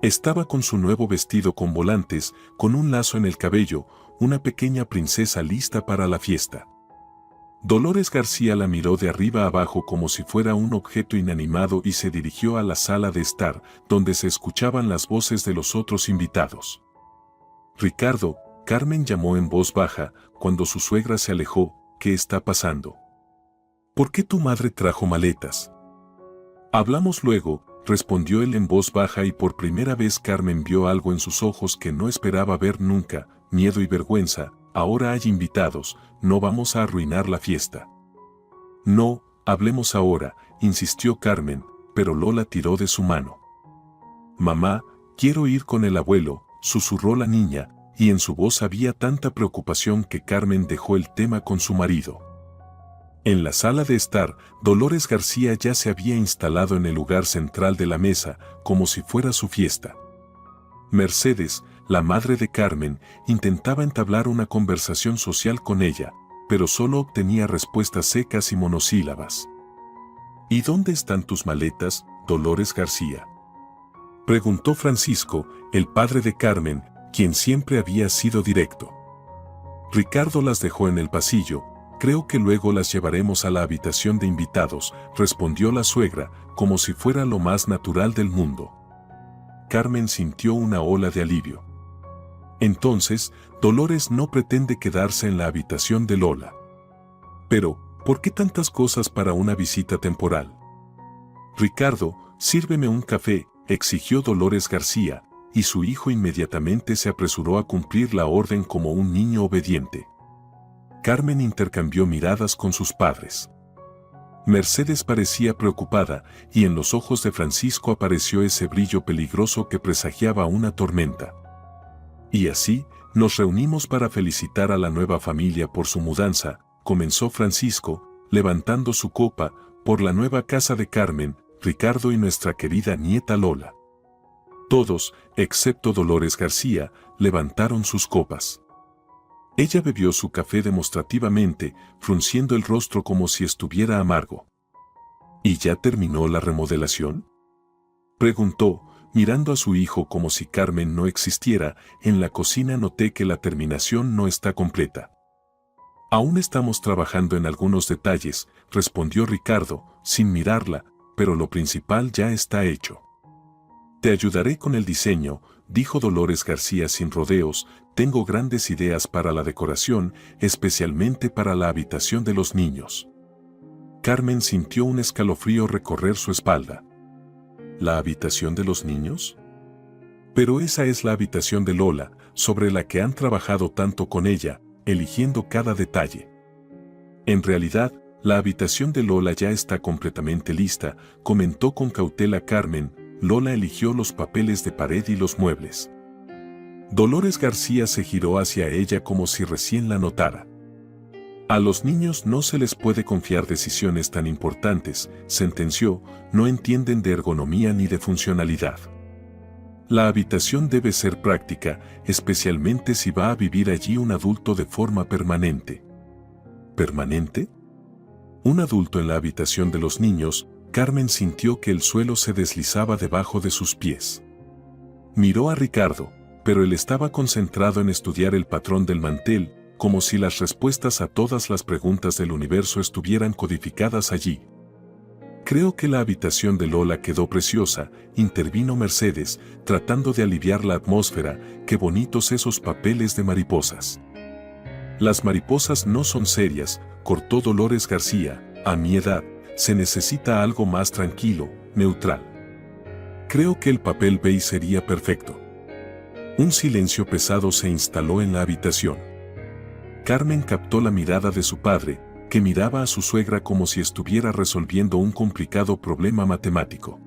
Estaba con su nuevo vestido con volantes, con un lazo en el cabello, una pequeña princesa lista para la fiesta. Dolores García la miró de arriba a abajo como si fuera un objeto inanimado y se dirigió a la sala de estar, donde se escuchaban las voces de los otros invitados. «Ricardo», Carmen llamó en voz baja, cuando su suegra se alejó, «¿qué está pasando? ¿Por qué tu madre trajo maletas?» «Hablamos luego», respondió él en voz baja y por primera vez Carmen vio algo en sus ojos que no esperaba ver nunca, miedo y vergüenza. «Ahora hay invitados, no vamos a arruinar la fiesta». «No, hablemos ahora», insistió Carmen, pero Lola tiró de su mano. «Mamá, quiero ir con el abuelo», susurró la niña, y en su voz había tanta preocupación que Carmen dejó el tema con su marido. En la sala de estar, Dolores García ya se había instalado en el lugar central de la mesa, como si fuera su fiesta. Mercedes, la madre de Carmen, intentaba entablar una conversación social con ella, pero solo obtenía respuestas secas y monosílabas. «¿Y dónde están tus maletas, Dolores García?», preguntó Francisco, el padre de Carmen, quien siempre había sido directo. «Ricardo las dejó en el pasillo, creo que luego las llevaremos a la habitación de invitados», respondió la suegra, como si fuera lo más natural del mundo. Carmen sintió una ola de alivio. Entonces, Dolores no pretende quedarse en la habitación de Lola. Pero, ¿por qué tantas cosas para una visita temporal? «Ricardo, sírveme un café», exigió Dolores García, y su hijo inmediatamente se apresuró a cumplir la orden como un niño obediente. Carmen intercambió miradas con sus padres. Mercedes parecía preocupada, y en los ojos de Francisco apareció ese brillo peligroso que presagiaba una tormenta. Y así, nos reunimos para felicitar a la nueva familia por su mudanza, comenzó Francisco, levantando su copa, por la nueva casa de Carmen, Ricardo y nuestra querida nieta Lola. Todos, excepto Dolores García, levantaron sus copas. Ella bebió su café demostrativamente, frunciendo el rostro como si estuviera amargo. ¿Y ya terminó la remodelación?, preguntó, mirando a su hijo como si Carmen no existiera. En la cocina noté que la terminación no está completa. Aún estamos trabajando en algunos detalles, respondió Ricardo, sin mirarla, pero lo principal ya está hecho. Te ayudaré con el diseño, dijo Dolores García sin rodeos. Tengo grandes ideas para la decoración, especialmente para la habitación de los niños. Carmen sintió un escalofrío recorrer su espalda. ¿La habitación de los niños? Pero esa es la habitación de Lola, sobre la que han trabajado tanto con ella, eligiendo cada detalle. En realidad, la habitación de Lola ya está completamente lista, comentó con cautela Carmen. Lola eligió los papeles de pared y los muebles. Dolores García se giró hacia ella como si recién la notara. A los niños no se les puede confiar decisiones tan importantes, sentenció, no entienden de ergonomía ni de funcionalidad. La habitación debe ser práctica, especialmente si va a vivir allí un adulto de forma permanente. ¿Permanente? ¿Un adulto en la habitación de los niños? Carmen sintió que el suelo se deslizaba debajo de sus pies. Miró a Ricardo, pero él estaba concentrado en estudiar el patrón del mantel, como si las respuestas a todas las preguntas del universo estuvieran codificadas allí. Creo que la habitación de Lola quedó preciosa, intervino Mercedes, tratando de aliviar la atmósfera. Qué bonitos esos papeles de mariposas. Las mariposas no son serias, cortó Dolores García. A mi edad, se necesita algo más tranquilo, neutral. Creo que el papel beige sería perfecto. Un silencio pesado se instaló en la habitación. Carmen captó la mirada de su padre, que miraba a su suegra como si estuviera resolviendo un complicado problema matemático.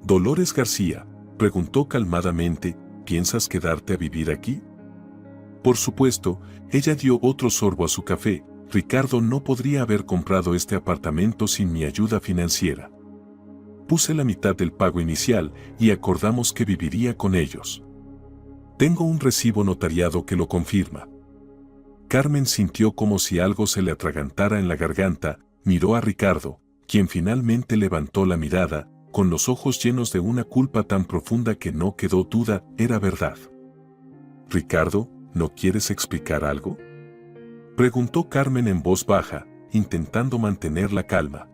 Dolores García, preguntó calmadamente, ¿piensas quedarte a vivir aquí? Por supuesto, ella dio otro sorbo a su café. Ricardo no podría haber comprado este apartamento sin mi ayuda financiera. Puse la mitad del pago inicial y acordamos que viviría con ellos. Tengo un recibo notariado que lo confirma. Carmen sintió como si algo se le atragantara en la garganta, miró a Ricardo, quien finalmente levantó la mirada, con los ojos llenos de una culpa tan profunda que no quedó duda, era verdad. Ricardo, ¿no quieres explicar algo?, preguntó Carmen en voz baja, intentando mantener la calma.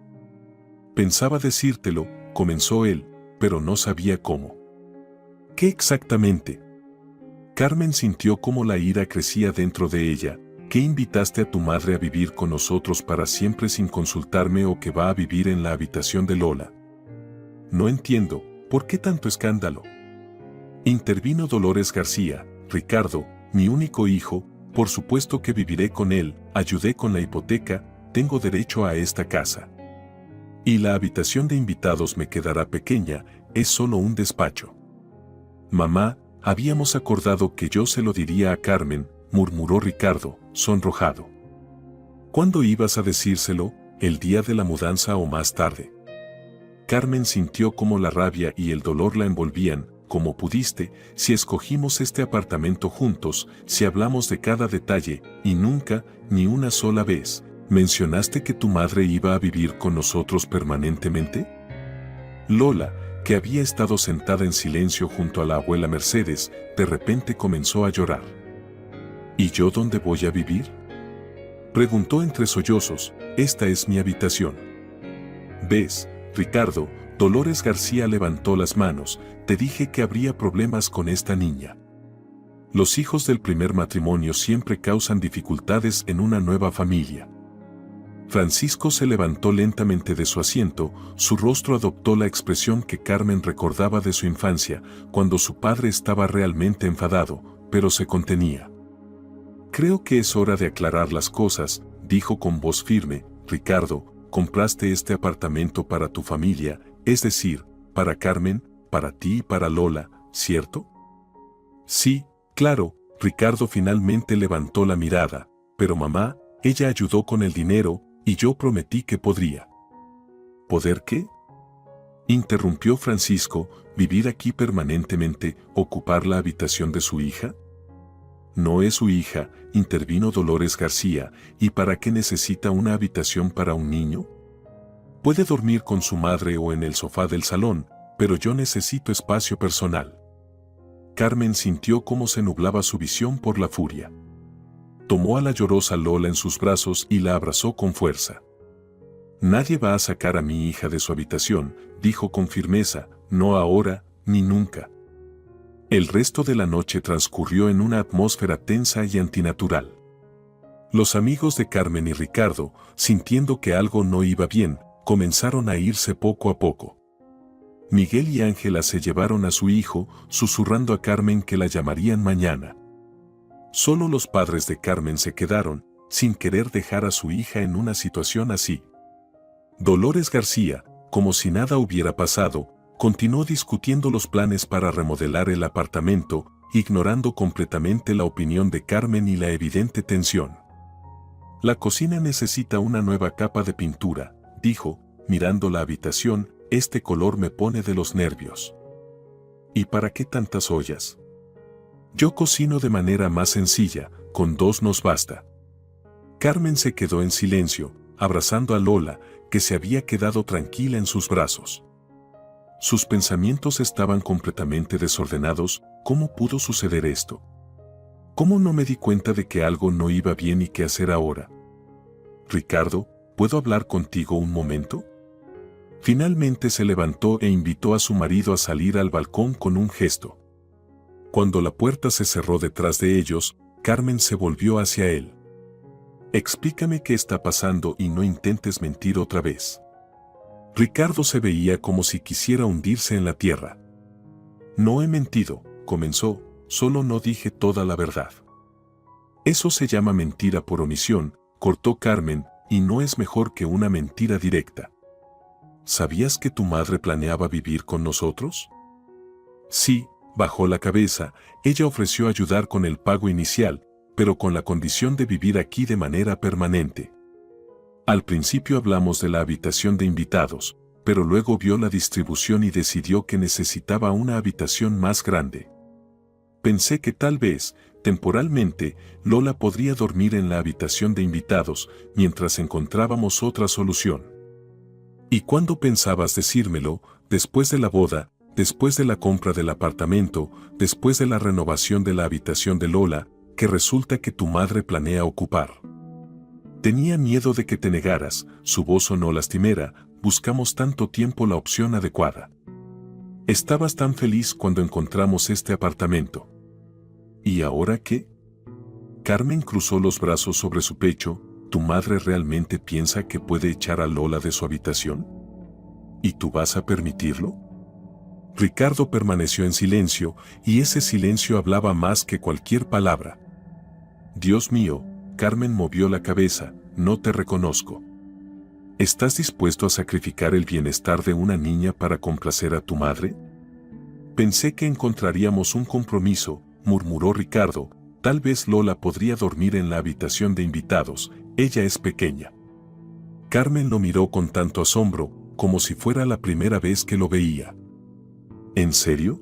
Pensaba decírtelo, comenzó él, pero no sabía cómo. ¿Qué exactamente? Carmen sintió cómo la ira crecía dentro de ella. ¿Qué invitaste a tu madre a vivir con nosotros para siempre sin consultarme o que va a vivir en la habitación de Lola? No entiendo, ¿por qué tanto escándalo? Intervino Dolores García. Ricardo, mi único hijo, por supuesto que viviré con él, ayudé con la hipoteca, tengo derecho a esta casa. Y la habitación de invitados me quedará pequeña, es solo un despacho. Mamá, habíamos acordado que yo se lo diría a Carmen, murmuró Ricardo, sonrojado. ¿Cuándo ibas a decírselo? ¿El día de la mudanza o más tarde? Carmen sintió como la rabia y el dolor la envolvían. Como pudiste, si escogimos este apartamento juntos, si hablamos de cada detalle, y nunca, ni una sola vez, mencionaste que tu madre iba a vivir con nosotros permanentemente? Lola, que había estado sentada en silencio junto a la abuela Mercedes, de repente comenzó a llorar. ¿Y yo dónde voy a vivir?, preguntó entre sollozos. Esta es mi habitación. ¿Ves, Ricardo? Dolores García levantó las manos. Te dije que habría problemas con esta niña. Los hijos del primer matrimonio siempre causan dificultades en una nueva familia. Francisco se levantó lentamente de su asiento, su rostro adoptó la expresión que Carmen recordaba de su infancia, cuando su padre estaba realmente enfadado, pero se contenía. Creo que es hora de aclarar las cosas, dijo con voz firme. Ricardo, compraste este apartamento para tu familia, es decir, para Carmen, para ti y para Lola, ¿cierto? Sí, claro, Ricardo finalmente levantó la mirada. Pero mamá, ella ayudó con el dinero, y yo prometí que podría. ¿Poder qué? Interrumpió Francisco. ¿Vivir aquí permanentemente, ocupar la habitación de su hija? No es su hija, intervino Dolores García, ¿y para qué necesita una habitación para un niño? Puede dormir con su madre o en el sofá del salón, pero yo necesito espacio personal. Carmen sintió cómo se nublaba su visión por la furia. Tomó a la llorosa Lola en sus brazos y la abrazó con fuerza. Nadie va a sacar a mi hija de su habitación, dijo con firmeza, no ahora, ni nunca. El resto de la noche transcurrió en una atmósfera tensa y antinatural. Los amigos de Carmen y Ricardo, sintiendo que algo no iba bien, comenzaron a irse poco a poco. Miguel y Ángela se llevaron a su hijo, susurrando a Carmen que la llamarían mañana. Solo los padres de Carmen se quedaron, sin querer dejar a su hija en una situación así. Dolores García, como si nada hubiera pasado, continuó discutiendo los planes para remodelar el apartamento, ignorando completamente la opinión de Carmen y la evidente tensión. La cocina necesita una nueva capa de pintura, dijo, mirando la habitación, este color me pone de los nervios. ¿Y para qué tantas ollas? Yo cocino de manera más sencilla, con 2 nos basta. Carmen se quedó en silencio, abrazando a Lola, que se había quedado tranquila en sus brazos. Sus pensamientos estaban completamente desordenados. ¿Cómo pudo suceder esto? ¿Cómo no me di cuenta de que algo no iba bien y qué hacer ahora? Ricardo, ¿puedo hablar contigo un momento? Finalmente se levantó e invitó a su marido a salir al balcón con un gesto. Cuando la puerta se cerró detrás de ellos, Carmen se volvió hacia él. Explícame qué está pasando y no intentes mentir otra vez. Ricardo se veía como si quisiera hundirse en la tierra. No he mentido, comenzó, solo no dije toda la verdad. Eso se llama mentira por omisión, cortó Carmen, y no es mejor que una mentira directa. ¿Sabías que tu madre planeaba vivir con nosotros? Sí, bajó la cabeza, ella ofreció ayudar con el pago inicial, pero con la condición de vivir aquí de manera permanente. Al principio hablamos de la habitación de invitados, pero luego vio la distribución y decidió que necesitaba una habitación más grande. Pensé que tal vez, temporalmente, Lola podría dormir en la habitación de invitados mientras encontrábamos otra solución. ¿Y cuándo pensabas decírmelo? Después de la boda, después de la compra del apartamento, después de la renovación de la habitación de Lola, que resulta que tu madre planea ocupar. Tenía miedo de que te negaras, su voz sonó lastimera, buscamos tanto tiempo la opción adecuada. Estabas tan feliz cuando encontramos este apartamento. ¿Y ahora qué? Carmen cruzó los brazos sobre su pecho. ¿Tu madre realmente piensa que puede echar a Lola de su habitación? ¿Y tú vas a permitirlo? Ricardo permaneció en silencio, y ese silencio hablaba más que cualquier palabra. Dios mío, Carmen movió la cabeza, no te reconozco. ¿Estás dispuesto a sacrificar el bienestar de una niña para complacer a tu madre? Pensé que encontraríamos un compromiso, murmuró Ricardo, tal vez Lola podría dormir en la habitación de invitados, ella es pequeña. Carmen lo miró con tanto asombro, como si fuera la primera vez que lo veía. ¿En serio?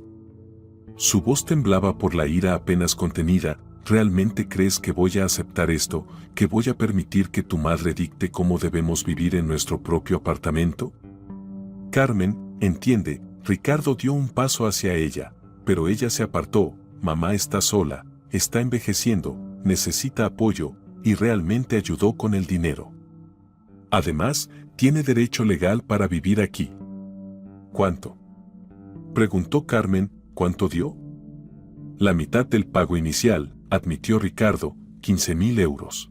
Su voz temblaba por la ira apenas contenida. ¿Realmente crees que voy a aceptar esto, que voy a permitir que tu madre dicte cómo debemos vivir en nuestro propio apartamento? Carmen, entiende, Ricardo dio un paso hacia ella, pero ella se apartó. Mamá está sola, está envejeciendo, necesita apoyo, y realmente ayudó con el dinero. Además, tiene derecho legal para vivir aquí. ¿Cuánto? Preguntó Carmen. ¿Cuánto dio? La mitad del pago inicial, admitió Ricardo, 15.000 euros.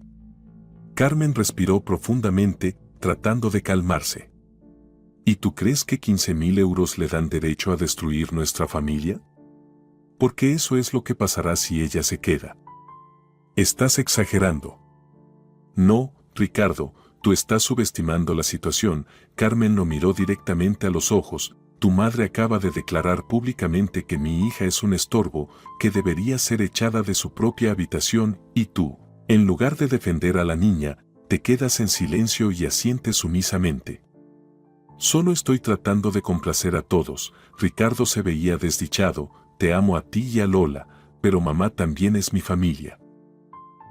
Carmen respiró profundamente, tratando de calmarse. ¿Y tú crees que 15.000 euros le dan derecho a destruir nuestra familia? Porque eso es lo que pasará si ella se queda. Estás exagerando. No, Ricardo, tú estás subestimando la situación. Carmen lo miró directamente a los ojos. tu madre acaba de declarar públicamente que mi hija es un estorbo, que debería ser echada de su propia habitación, y tú, en lugar de defender a la niña, te quedas en silencio y asientes sumisamente. Solo estoy tratando de complacer a todos. Ricardo se veía desdichado. Te amo a ti y a Lola, pero mamá también es mi familia.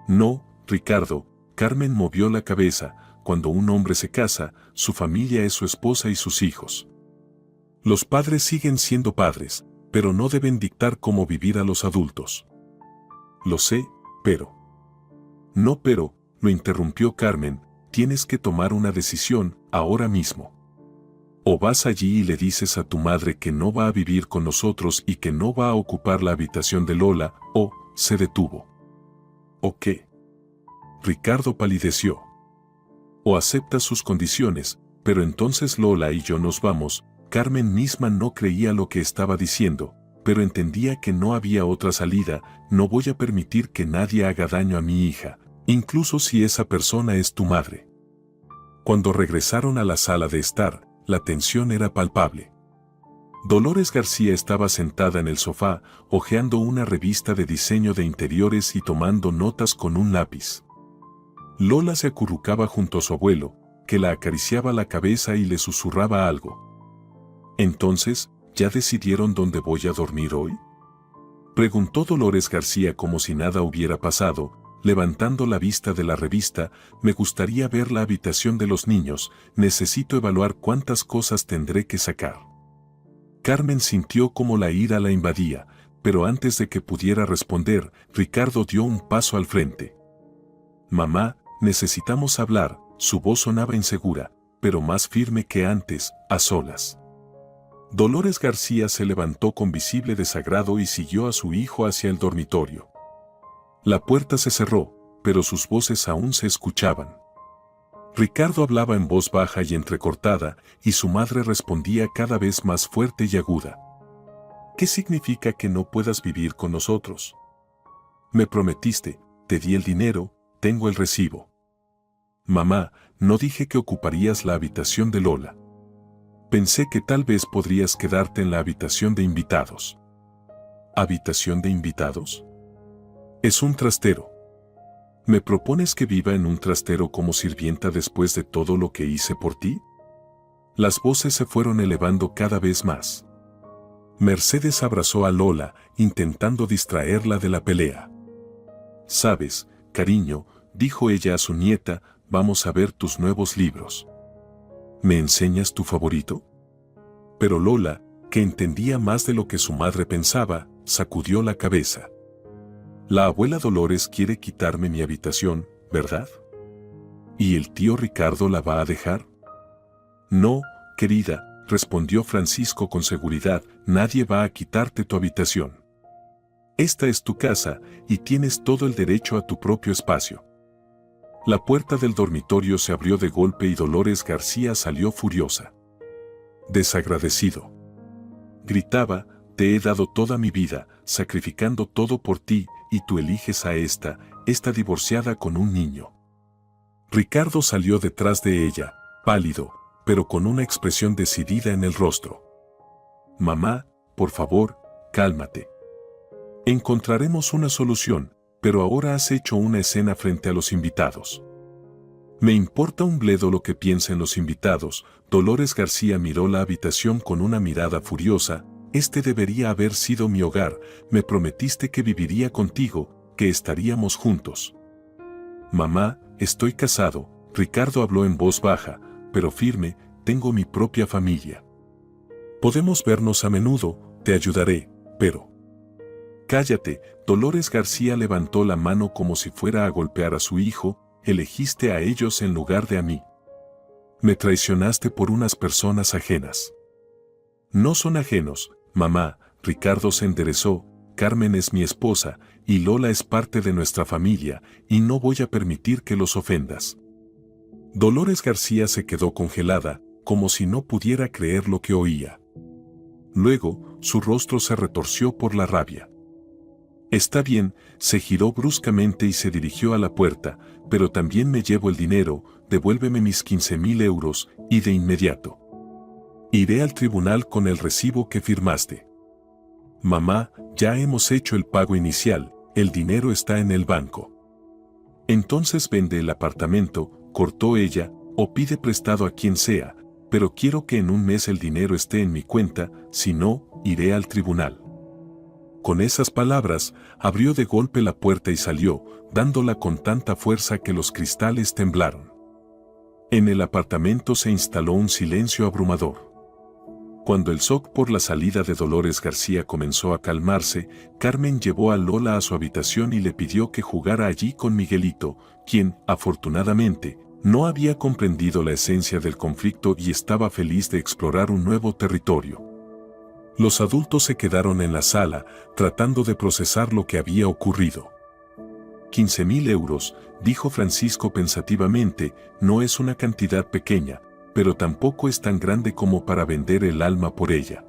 No, Ricardo, Carmen movió la cabeza. Cuando un hombre se casa, su familia es su esposa y sus hijos. Los padres siguen siendo padres, pero no deben dictar cómo vivir a los adultos. Lo sé, pero... No, pero, lo interrumpió Carmen, tienes que tomar una decisión, ahora mismo. O vas allí y le dices a tu madre que no va a vivir con nosotros y que no va a ocupar la habitación de Lola, o, se detuvo. ¿O qué? Ricardo palideció. O aceptas sus condiciones, pero entonces Lola y yo nos vamos. Carmen misma no creía lo que estaba diciendo, pero entendía que no había otra salida. No voy a permitir que nadie haga daño a mi hija, incluso si esa persona es tu madre. Cuando regresaron a la sala de estar, la tensión era palpable. Dolores García estaba sentada en el sofá, hojeando una revista de diseño de interiores y tomando notas con un lápiz. Lola se acurrucaba junto a su abuelo, que la acariciaba la cabeza y le susurraba algo. «Entonces, ¿ya decidieron dónde voy a dormir hoy?», preguntó Dolores García como si nada hubiera pasado, levantando la vista de la revista. «Me gustaría ver la habitación de los niños, necesito evaluar cuántas cosas tendré que sacar». Carmen sintió como la ira la invadía, pero antes de que pudiera responder, Ricardo dio un paso al frente. «Mamá, necesitamos hablar», su voz sonaba insegura, pero más firme que antes, a solas. Dolores García se levantó con visible desagrado y siguió a su hijo hacia el dormitorio. La puerta se cerró, pero sus voces aún se escuchaban. Ricardo hablaba en voz baja y entrecortada, y su madre respondía cada vez más fuerte y aguda. «¿Qué significa que no puedas vivir con nosotros? Me prometiste, te di el dinero, tengo el recibo». «Mamá, no dije que ocuparías la habitación de Lola. Pensé que tal vez podrías quedarte en la habitación de invitados». «¿Habitación de invitados? Es un trastero. ¿Me propones que viva en un trastero como sirvienta después de todo lo que hice por ti?». Las voces se fueron elevando cada vez más. Mercedes abrazó a Lola, intentando distraerla de la pelea. «Sabes, cariño», dijo ella a su nieta, «vamos a ver tus nuevos libros. ¿Me enseñas tu favorito?». Pero Lola, que entendía más de lo que su madre pensaba, sacudió la cabeza. «La abuela Dolores quiere quitarme mi habitación, ¿verdad? ¿Y el tío Ricardo la va a dejar?». «No, querida», respondió Francisco con seguridad, «nadie va a quitarte tu habitación. Esta es tu casa, y tienes todo el derecho a tu propio espacio». La puerta del dormitorio se abrió de golpe y Dolores García salió furiosa. «Desagradecido», gritaba, «te he dado toda mi vida, sacrificando todo por ti, y tú eliges a esta divorciada con un niño». Ricardo salió detrás de ella, pálido, pero con una expresión decidida en el rostro. «Mamá, por favor, cálmate. Encontraremos una solución, pero ahora has hecho una escena frente a los invitados». «Me importa un bledo lo que piensen los invitados». Dolores García miró la habitación con una mirada furiosa. «Este debería haber sido mi hogar, me prometiste que viviría contigo, que estaríamos juntos». «Mamá, estoy casado», Ricardo habló en voz baja, pero firme, «tengo mi propia familia. Podemos vernos a menudo, te ayudaré, pero...». «Cállate», Dolores García levantó la mano como si fuera a golpear a su hijo, «elegiste a ellos en lugar de a mí. Me traicionaste por unas personas ajenas». «No son ajenos, mamá», Ricardo se enderezó, «Carmen es mi esposa, y Lola es parte de nuestra familia, y no voy a permitir que los ofendas». Dolores García se quedó congelada, como si no pudiera creer lo que oía. Luego, su rostro se retorció por la rabia. «Está bien», se giró bruscamente y se dirigió a la puerta, «pero también me llevo el dinero, devuélveme mis 15.000 euros, y de inmediato». Iré al tribunal con el recibo que firmaste. Mamá, ya hemos hecho el pago inicial, el dinero está en el banco. Entonces vende el apartamento, cortó ella, o pide prestado a quien sea, pero quiero que en un mes el dinero esté en mi cuenta, si no, iré al tribunal. Con esas palabras, abrió de golpe la puerta y salió, dándola con tanta fuerza que los cristales temblaron. En el apartamento se instaló un silencio abrumador. Cuando el shock por la salida de Dolores García comenzó a calmarse, Carmen llevó a Lola a su habitación y le pidió que jugara allí con Miguelito, quien, afortunadamente, no había comprendido la esencia del conflicto y estaba feliz de explorar un nuevo territorio. Los adultos se quedaron en la sala, tratando de procesar lo que había ocurrido. 15.000 euros, dijo Francisco pensativamente, no es una cantidad pequeña, pero tampoco es tan grande como para vender el alma por ella.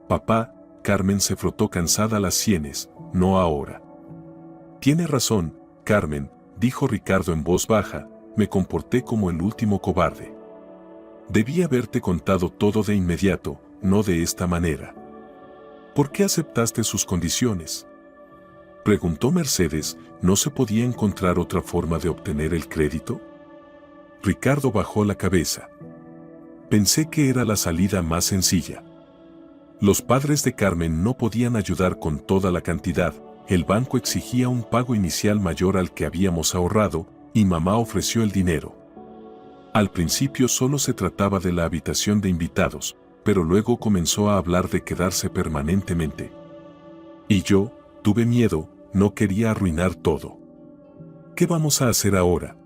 Papá, Carmen se frotó cansada las sienes, no ahora. Tiene razón, Carmen, dijo Ricardo en voz baja, me comporté como el último cobarde. Debí haberte contado todo de inmediato, no de esta manera. ¿Por qué aceptaste sus condiciones? Preguntó Mercedes, ¿no se podía encontrar otra forma de obtener el crédito? Ricardo bajó la cabeza. Pensé que era la salida más sencilla. Los padres de Carmen no podían ayudar con toda la cantidad, el banco exigía un pago inicial mayor al que habíamos ahorrado, y mamá ofreció el dinero. Al principio solo se trataba de la habitación de invitados, pero luego comenzó a hablar de quedarse permanentemente. Y yo, tuve miedo, no quería arruinar todo. ¿Qué vamos a hacer ahora?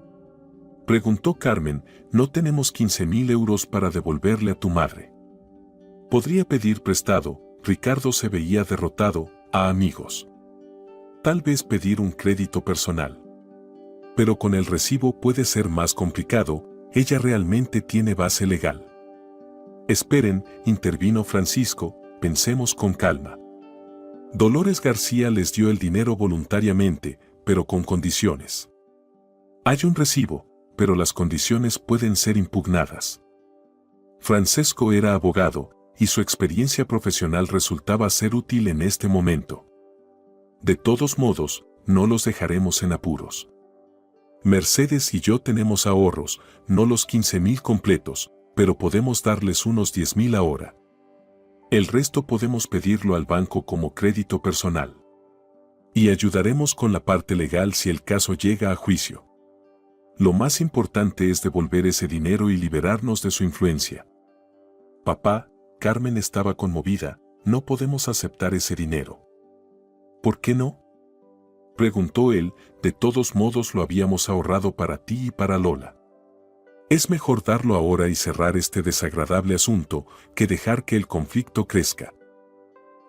Preguntó Carmen, no tenemos 15.000 euros para devolverle a tu madre. Podría pedir prestado, Ricardo se veía derrotado, a amigos. Tal vez pedir un crédito personal. Pero con el recibo puede ser más complicado, ella realmente tiene base legal. Esperen, intervino Francisco, pensemos con calma. Dolores García les dio el dinero voluntariamente, pero con condiciones. Hay un recibo, pero las condiciones pueden ser impugnadas. Francesco era abogado, y su experiencia profesional resultaba ser útil en este momento. De todos modos, no los dejaremos en apuros. Mercedes y yo tenemos ahorros, no los 15.000 completos, pero podemos darles unos 10.000 ahora. El resto podemos pedirlo al banco como crédito personal. Y ayudaremos con la parte legal si el caso llega a juicio. Lo más importante es devolver ese dinero y liberarnos de su influencia. Papá, Carmen estaba conmovida, no podemos aceptar ese dinero. ¿Por qué no? Preguntó él, de todos modos lo habíamos ahorrado para ti y para Lola. Es mejor darlo ahora y cerrar este desagradable asunto que dejar que el conflicto crezca.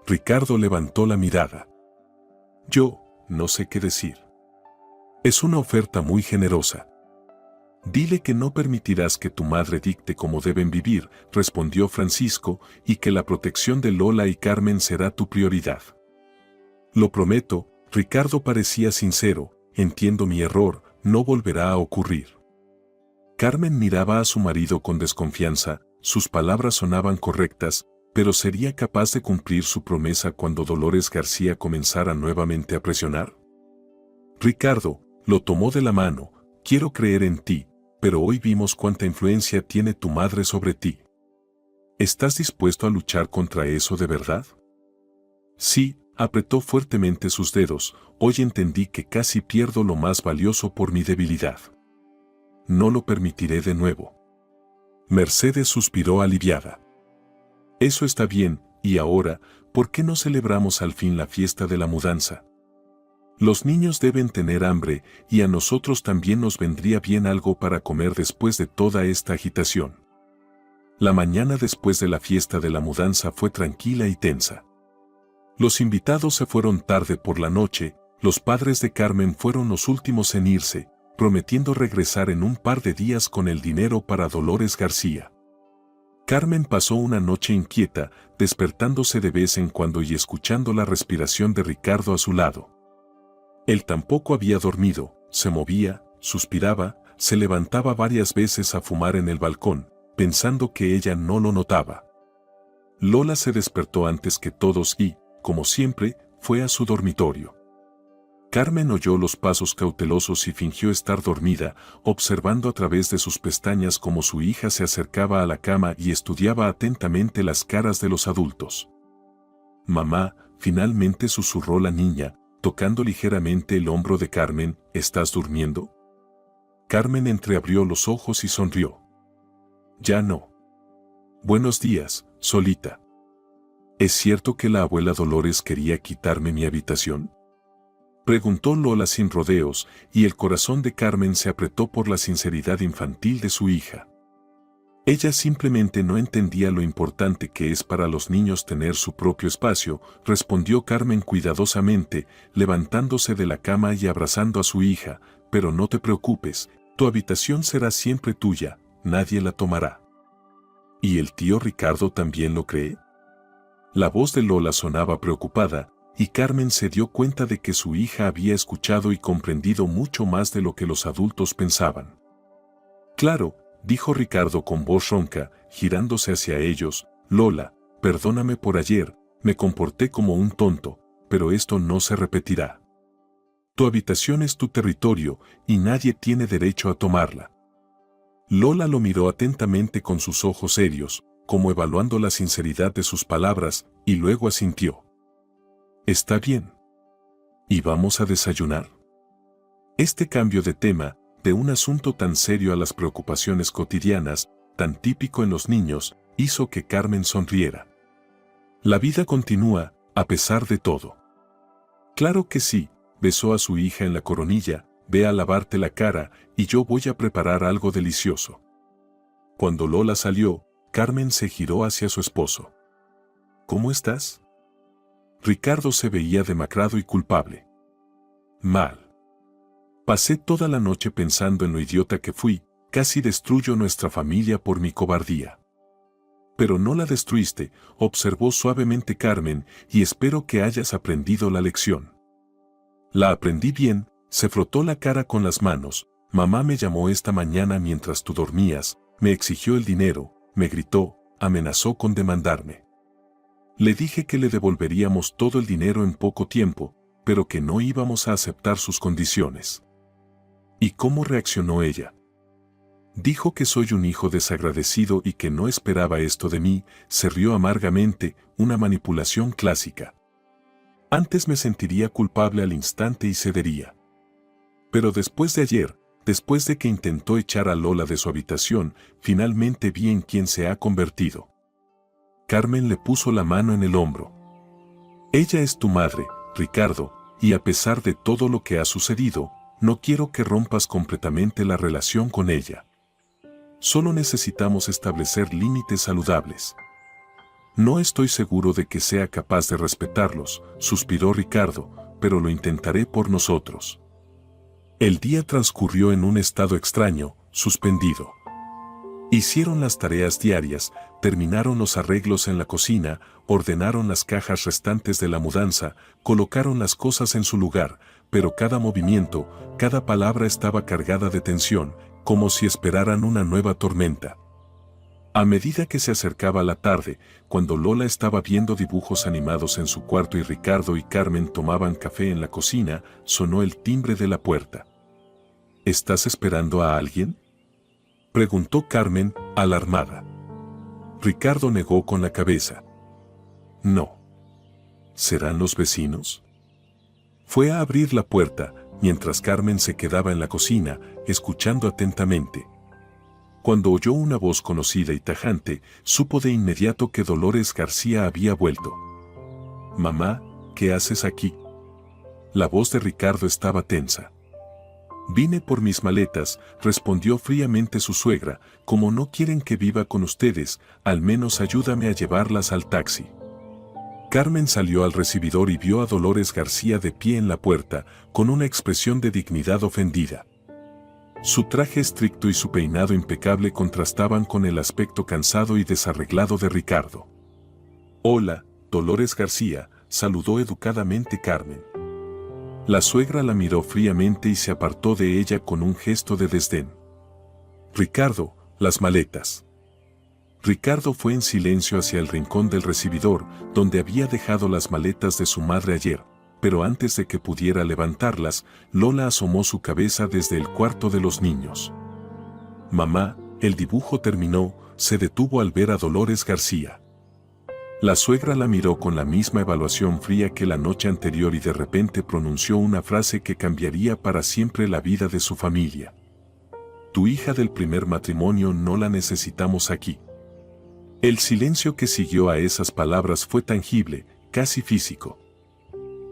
Ricardo levantó la mirada. Yo, no sé qué decir. Es una oferta muy generosa. Dile que no permitirás que tu madre dicte cómo deben vivir, respondió Francisco, y que la protección de Lola y Carmen será tu prioridad. Lo prometo, Ricardo parecía sincero, entiendo mi error, no volverá a ocurrir. Carmen miraba a su marido con desconfianza, sus palabras sonaban correctas, pero ¿sería capaz de cumplir su promesa cuando Dolores García comenzara nuevamente a presionar? Ricardo, lo tomó de la mano, quiero creer en ti, pero hoy vimos cuánta influencia tiene tu madre sobre ti. ¿Estás dispuesto a luchar contra eso de verdad? Sí, apretó fuertemente sus dedos, hoy entendí que casi pierdo lo más valioso por mi debilidad. No lo permitiré de nuevo. Mercedes suspiró aliviada. Eso está bien, y ahora, ¿por qué no celebramos al fin la fiesta de la mudanza? Los niños deben tener hambre, y a nosotros también nos vendría bien algo para comer después de toda esta agitación. La mañana después de la fiesta de la mudanza fue tranquila y tensa. Los invitados se fueron tarde por la noche, los padres de Carmen fueron los últimos en irse, prometiendo regresar en un par de días con el dinero para Dolores García. Carmen pasó una noche inquieta, despertándose de vez en cuando y escuchando la respiración de Ricardo a su lado. Él tampoco había dormido, se movía, suspiraba, se levantaba varias veces a fumar en el balcón, pensando que ella no lo notaba. Lola se despertó antes que todos y, como siempre, fue a su dormitorio. Carmen oyó los pasos cautelosos y fingió estar dormida, observando a través de sus pestañas cómo su hija se acercaba a la cama y estudiaba atentamente las caras de los adultos. «Mamá», finalmente susurró la niña, tocando ligeramente el hombro de Carmen, «¿estás durmiendo?». Carmen entreabrió los ojos y sonrió. «Ya no». «Buenos días, Solita. ¿Es cierto que la abuela Dolores quería quitarme mi habitación?», preguntó Lola sin rodeos, y el corazón de Carmen se apretó por la sinceridad infantil de su hija. Ella simplemente no entendía lo importante que es para los niños tener su propio espacio, respondió Carmen cuidadosamente, levantándose de la cama y abrazando a su hija, «pero no te preocupes, tu habitación será siempre tuya, nadie la tomará». ¿Y el tío Ricardo también lo cree?, la voz de Lola sonaba preocupada, y Carmen se dio cuenta de que su hija había escuchado y comprendido mucho más de lo que los adultos pensaban. «Claro», dijo Ricardo con voz ronca, girándose hacia ellos, «Lola, perdóname por ayer, me comporté como un tonto, pero esto no se repetirá. Tu habitación es tu territorio, y nadie tiene derecho a tomarla». Lola lo miró atentamente con sus ojos serios, como evaluando la sinceridad de sus palabras, y luego asintió. «Está bien. ¿Y vamos a desayunar?». Este cambio de tema, de un asunto tan serio a las preocupaciones cotidianas, tan típico en los niños, hizo que Carmen sonriera. «La vida continúa, a pesar de todo». «Claro que sí», besó a su hija en la coronilla, «ve a lavarte la cara, y yo voy a preparar algo delicioso». Cuando Lola salió, Carmen se giró hacia su esposo. «¿Cómo estás?». Ricardo se veía demacrado y culpable. «Mal. Pasé toda la noche pensando en lo idiota que fui, casi destruyo nuestra familia por mi cobardía». «Pero no la destruiste», observó suavemente Carmen, «y espero que hayas aprendido la lección». «La aprendí bien», se frotó la cara con las manos. «Mamá me llamó esta mañana mientras tú dormías, me exigió el dinero, me gritó, amenazó con demandarme. Le dije que le devolveríamos todo el dinero en poco tiempo, pero que no íbamos a aceptar sus condiciones». ¿Y cómo reaccionó ella? Dijo que soy un hijo desagradecido y que no esperaba esto de mí, se rió amargamente, una manipulación clásica. Antes me sentiría culpable al instante y cedería. Pero después de ayer, después de que intentó echar a Lola de su habitación, finalmente vi en quién se ha convertido. Carmen le puso la mano en el hombro. «Ella es tu madre, Ricardo, y a pesar de todo lo que ha sucedido, no quiero que rompas completamente la relación con ella. Solo necesitamos establecer límites saludables». «No estoy seguro de que sea capaz de respetarlos», suspiró Ricardo, «pero lo intentaré por nosotros». El día transcurrió en un estado extraño, suspendido. Hicieron las tareas diarias, terminaron los arreglos en la cocina, ordenaron las cajas restantes de la mudanza, colocaron las cosas en su lugar, pero cada movimiento, cada palabra estaba cargada de tensión, como si esperaran una nueva tormenta. A medida que se acercaba la tarde, cuando Lola estaba viendo dibujos animados en su cuarto y Ricardo y Carmen tomaban café en la cocina, sonó el timbre de la puerta. «¿Estás esperando a alguien?», preguntó Carmen, alarmada. Ricardo negó con la cabeza. «No. ¿Serán los vecinos?». Fue a abrir la puerta, mientras Carmen se quedaba en la cocina, escuchando atentamente. Cuando oyó una voz conocida y tajante, supo de inmediato que Dolores García había vuelto. «Mamá, ¿qué haces aquí?». La voz de Ricardo estaba tensa. «Vine por mis maletas», respondió fríamente su suegra, «como no quieren que viva con ustedes, al menos ayúdame a llevarlas al taxi». Carmen salió al recibidor y vio a Dolores García de pie en la puerta, con una expresión de dignidad ofendida. Su traje estricto y su peinado impecable contrastaban con el aspecto cansado y desarreglado de Ricardo. «Hola, Dolores García», saludó educadamente Carmen. La suegra la miró fríamente y se apartó de ella con un gesto de desdén. «Ricardo, las maletas». Ricardo fue en silencio hacia el rincón del recibidor, donde había dejado las maletas de su madre ayer, pero antes de que pudiera levantarlas, Lola asomó su cabeza desde el cuarto de los niños. Mamá, el dibujo terminó, se detuvo al ver a Dolores García. La suegra la miró con la misma evaluación fría que la noche anterior y de repente pronunció una frase que cambiaría para siempre la vida de su familia. Tu hija del primer matrimonio no la necesitamos aquí. El silencio que siguió a esas palabras fue tangible, casi físico.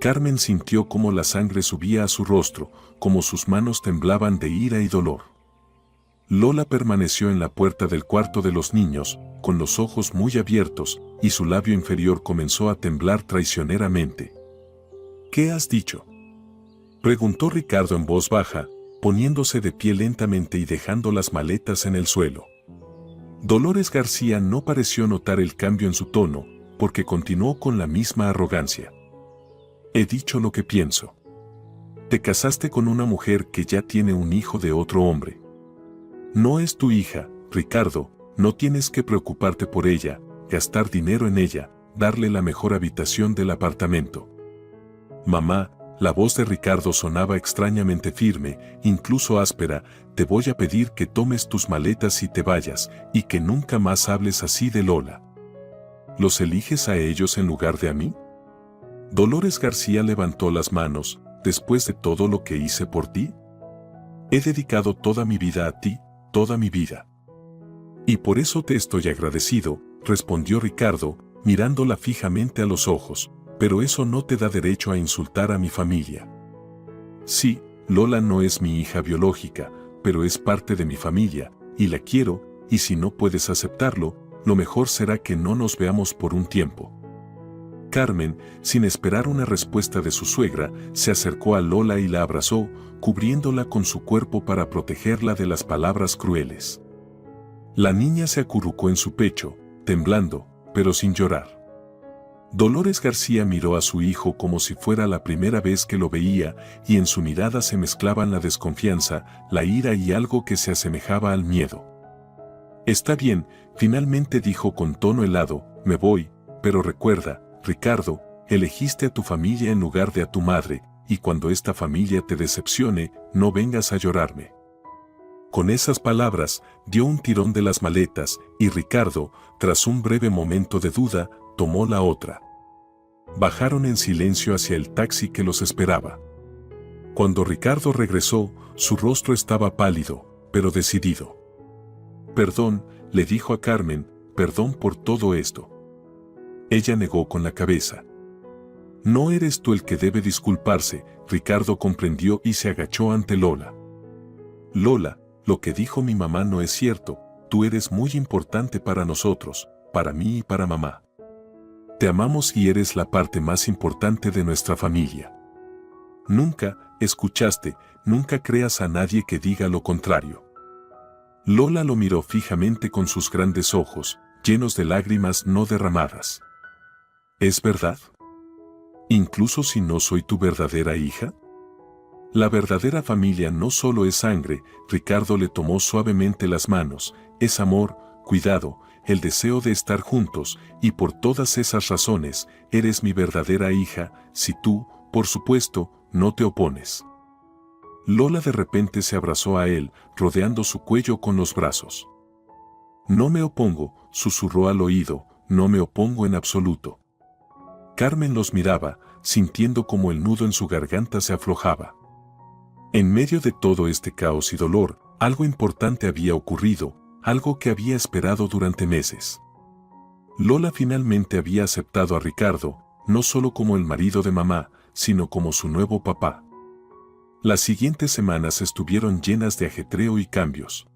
Carmen sintió cómo la sangre subía a su rostro, como sus manos temblaban de ira y dolor. Lola permaneció en la puerta del cuarto de los niños, con los ojos muy abiertos, y su labio inferior comenzó a temblar traicioneramente. ¿Qué has dicho?, preguntó Ricardo en voz baja, poniéndose de pie lentamente y dejando las maletas en el suelo. Dolores García no pareció notar el cambio en su tono, porque continuó con la misma arrogancia. He dicho lo que pienso. Te casaste con una mujer que ya tiene un hijo de otro hombre. No es tu hija, Ricardo, no tienes que preocuparte por ella, gastar dinero en ella, darle la mejor habitación del apartamento. Mamá, la voz de Ricardo sonaba extrañamente firme, incluso áspera, te voy a pedir que tomes tus maletas y te vayas, y que nunca más hables así de Lola. ¿Los eliges a ellos en lugar de a mí? Dolores García levantó las manos, después de todo lo que hice por ti. He dedicado toda mi vida a ti, toda mi vida. Y por eso te estoy agradecido, respondió Ricardo, mirándola fijamente a los ojos, pero eso no te da derecho a insultar a mi familia. Sí, Lola no es mi hija biológica, pero es parte de mi familia, y la quiero, y si no puedes aceptarlo, lo mejor será que no nos veamos por un tiempo. Carmen, sin esperar una respuesta de su suegra, se acercó a Lola y la abrazó, cubriéndola con su cuerpo para protegerla de las palabras crueles. La niña se acurrucó en su pecho, temblando, pero sin llorar. Dolores García miró a su hijo como si fuera la primera vez que lo veía, y en su mirada se mezclaban la desconfianza, la ira y algo que se asemejaba al miedo. Está bien, finalmente dijo con tono helado, me voy, pero recuerda, Ricardo, elegiste a tu familia en lugar de a tu madre, y cuando esta familia te decepcione, no vengas a llorarme. Con esas palabras, dio un tirón de las maletas, y Ricardo, tras un breve momento de duda, tomó la otra. Bajaron en silencio hacia el taxi que los esperaba. Cuando Ricardo regresó, su rostro estaba pálido, pero decidido. Perdón, le dijo a Carmen, perdón por todo esto. Ella negó con la cabeza. No eres tú el que debe disculparse, Ricardo comprendió y se agachó ante Lola. Lola, lo que dijo mi mamá no es cierto, tú eres muy importante para nosotros, para mí y para mamá. Te amamos y eres la parte más importante de nuestra familia. Nunca, escuchaste, nunca creas a nadie que diga lo contrario. Lola lo miró fijamente con sus grandes ojos, llenos de lágrimas no derramadas. ¿Es verdad? ¿Incluso si no soy tu verdadera hija? La verdadera familia no solo es sangre, Ricardo le tomó suavemente las manos, es amor, cuidado, el deseo de estar juntos, y por todas esas razones, eres mi verdadera hija, si tú, por supuesto, no te opones. Lola de repente se abrazó a él, rodeando su cuello con los brazos. No me opongo, susurró al oído, no me opongo en absoluto. Carmen los miraba, sintiendo como el nudo en su garganta se aflojaba. En medio de todo este caos y dolor, algo importante había ocurrido, algo que había esperado durante meses. Lola finalmente había aceptado a Ricardo, no solo como el marido de mamá, sino como su nuevo papá. Las siguientes semanas estuvieron llenas de ajetreo y cambios.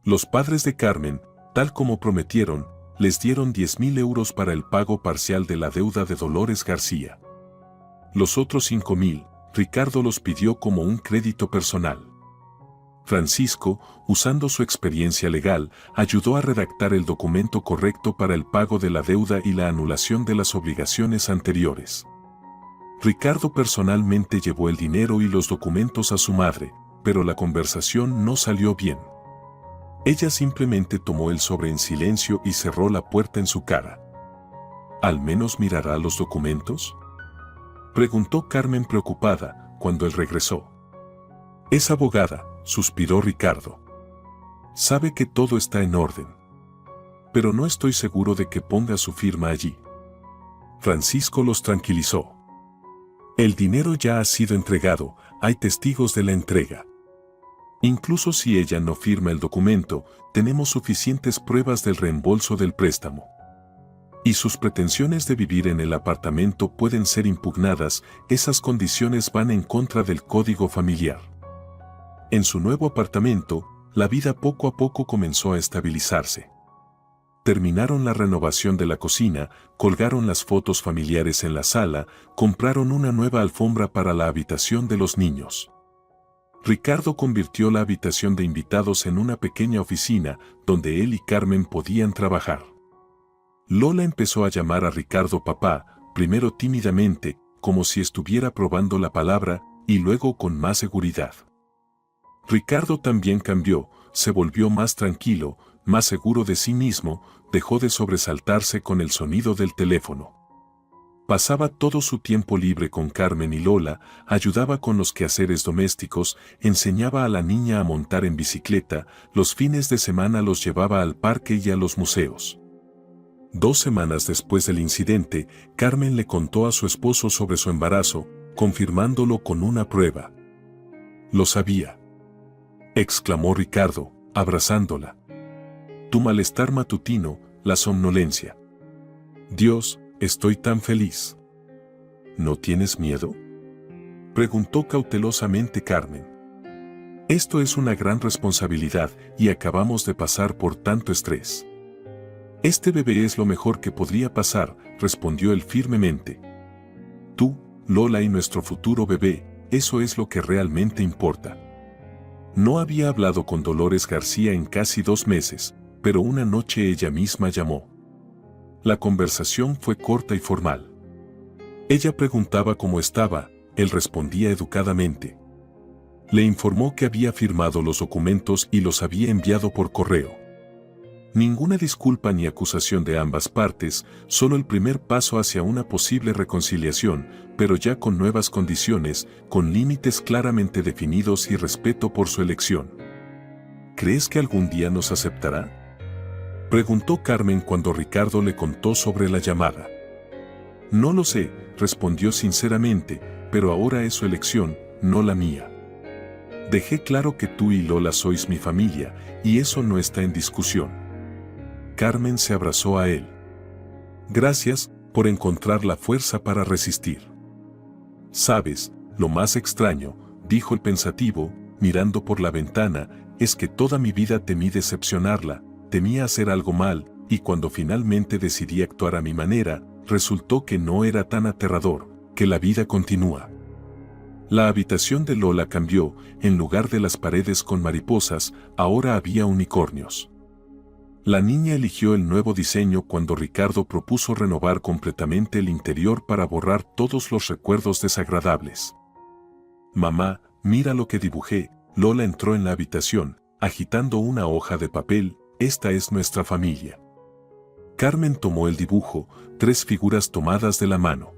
Los padres de Carmen, tal como prometieron, les dieron 10.000 euros para el pago parcial de la deuda de Dolores García. Los otros 5.000, Ricardo los pidió como un crédito personal. Francisco, usando su experiencia legal, ayudó a redactar el documento correcto para el pago de la deuda y la anulación de las obligaciones anteriores. Ricardo personalmente llevó el dinero y los documentos a su madre, pero la conversación no salió bien. Ella simplemente tomó el sobre en silencio y cerró la puerta en su cara. ¿Al menos mirará los documentos?, preguntó Carmen preocupada cuando él regresó. Es abogada, suspiró Ricardo. Sabe que todo está en orden. Pero no estoy seguro de que ponga su firma allí. Francisco los tranquilizó. El dinero ya ha sido entregado, hay testigos de la entrega. Incluso si ella no firma el documento, tenemos suficientes pruebas del reembolso del préstamo. Y sus pretensiones de vivir en el apartamento pueden ser impugnadas, esas condiciones van en contra del código familiar. En su nuevo apartamento, la vida poco a poco comenzó a estabilizarse. Terminaron la renovación de la cocina, colgaron las fotos familiares en la sala, compraron una nueva alfombra para la habitación de los niños. Ricardo convirtió la habitación de invitados en una pequeña oficina donde él y Carmen podían trabajar. Lola empezó a llamar a Ricardo papá, primero tímidamente, como si estuviera probando la palabra, y luego con más seguridad. Ricardo también cambió, se volvió más tranquilo, más seguro de sí mismo, dejó de sobresaltarse con el sonido del teléfono. Pasaba todo su tiempo libre con Carmen y Lola, ayudaba con los quehaceres domésticos, enseñaba a la niña a montar en bicicleta, los fines de semana los llevaba al parque y a los museos. 2 semanas después del incidente, Carmen le contó a su esposo sobre su embarazo, confirmándolo con una prueba. «Lo sabía», exclamó Ricardo, abrazándola. «Tu malestar matutino, la somnolencia. Dios, estoy tan feliz». «¿No tienes miedo?», preguntó cautelosamente Carmen. «Esto es una gran responsabilidad y acabamos de pasar por tanto estrés». «Este bebé es lo mejor que podría pasar», respondió él firmemente. «Tú, Lola y nuestro futuro bebé, eso es lo que realmente importa». No había hablado con Dolores García en casi 2 meses, pero una noche ella misma llamó. La conversación fue corta y formal. Ella preguntaba cómo estaba, él respondía educadamente. Le informó que había firmado los documentos y los había enviado por correo. Ninguna disculpa ni acusación de ambas partes, solo el primer paso hacia una posible reconciliación, pero ya con nuevas condiciones, con límites claramente definidos y respeto por su elección. ¿Crees que algún día nos aceptará?, preguntó Carmen cuando Ricardo le contó sobre la llamada. No lo sé, respondió sinceramente, pero ahora es su elección, no la mía. Dejé claro que tú y Lola sois mi familia, y eso no está en discusión. Carmen se abrazó a él. Gracias por encontrar la fuerza para resistir. Sabes, lo más extraño, dijo el pensativo, mirando por la ventana, es que toda mi vida temí decepcionarla, temía hacer algo mal, y cuando finalmente decidí actuar a mi manera, resultó que no era tan aterrador, que la vida continúa. La habitación de Lola cambió, en lugar de las paredes con mariposas, ahora había unicornios. La niña eligió el nuevo diseño cuando Ricardo propuso renovar completamente el interior para borrar todos los recuerdos desagradables. «Mamá, mira lo que dibujé», Lola entró en la habitación, agitando una hoja de papel, «esta es nuestra familia». Carmen tomó el dibujo, 3 figuras tomadas de la mano.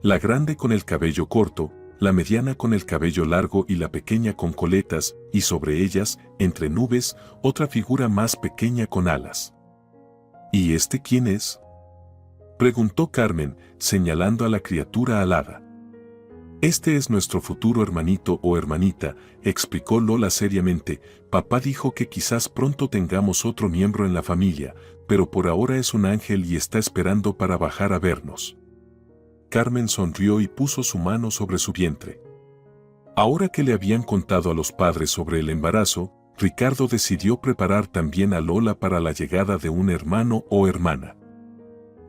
La grande con el cabello corto, la mediana con el cabello largo y la pequeña con coletas, y sobre ellas, entre nubes, otra figura más pequeña con alas. «¿Y este quién es?», preguntó Carmen, señalando a la criatura alada. «Este es nuestro futuro hermanito o hermanita», explicó Lola seriamente. «Papá dijo que quizás pronto tengamos otro miembro en la familia, pero por ahora es un ángel y está esperando para bajar a vernos». Carmen sonrió y puso su mano sobre su vientre. Ahora que le habían contado a los padres sobre el embarazo, Ricardo decidió preparar también a Lola para la llegada de un hermano o hermana.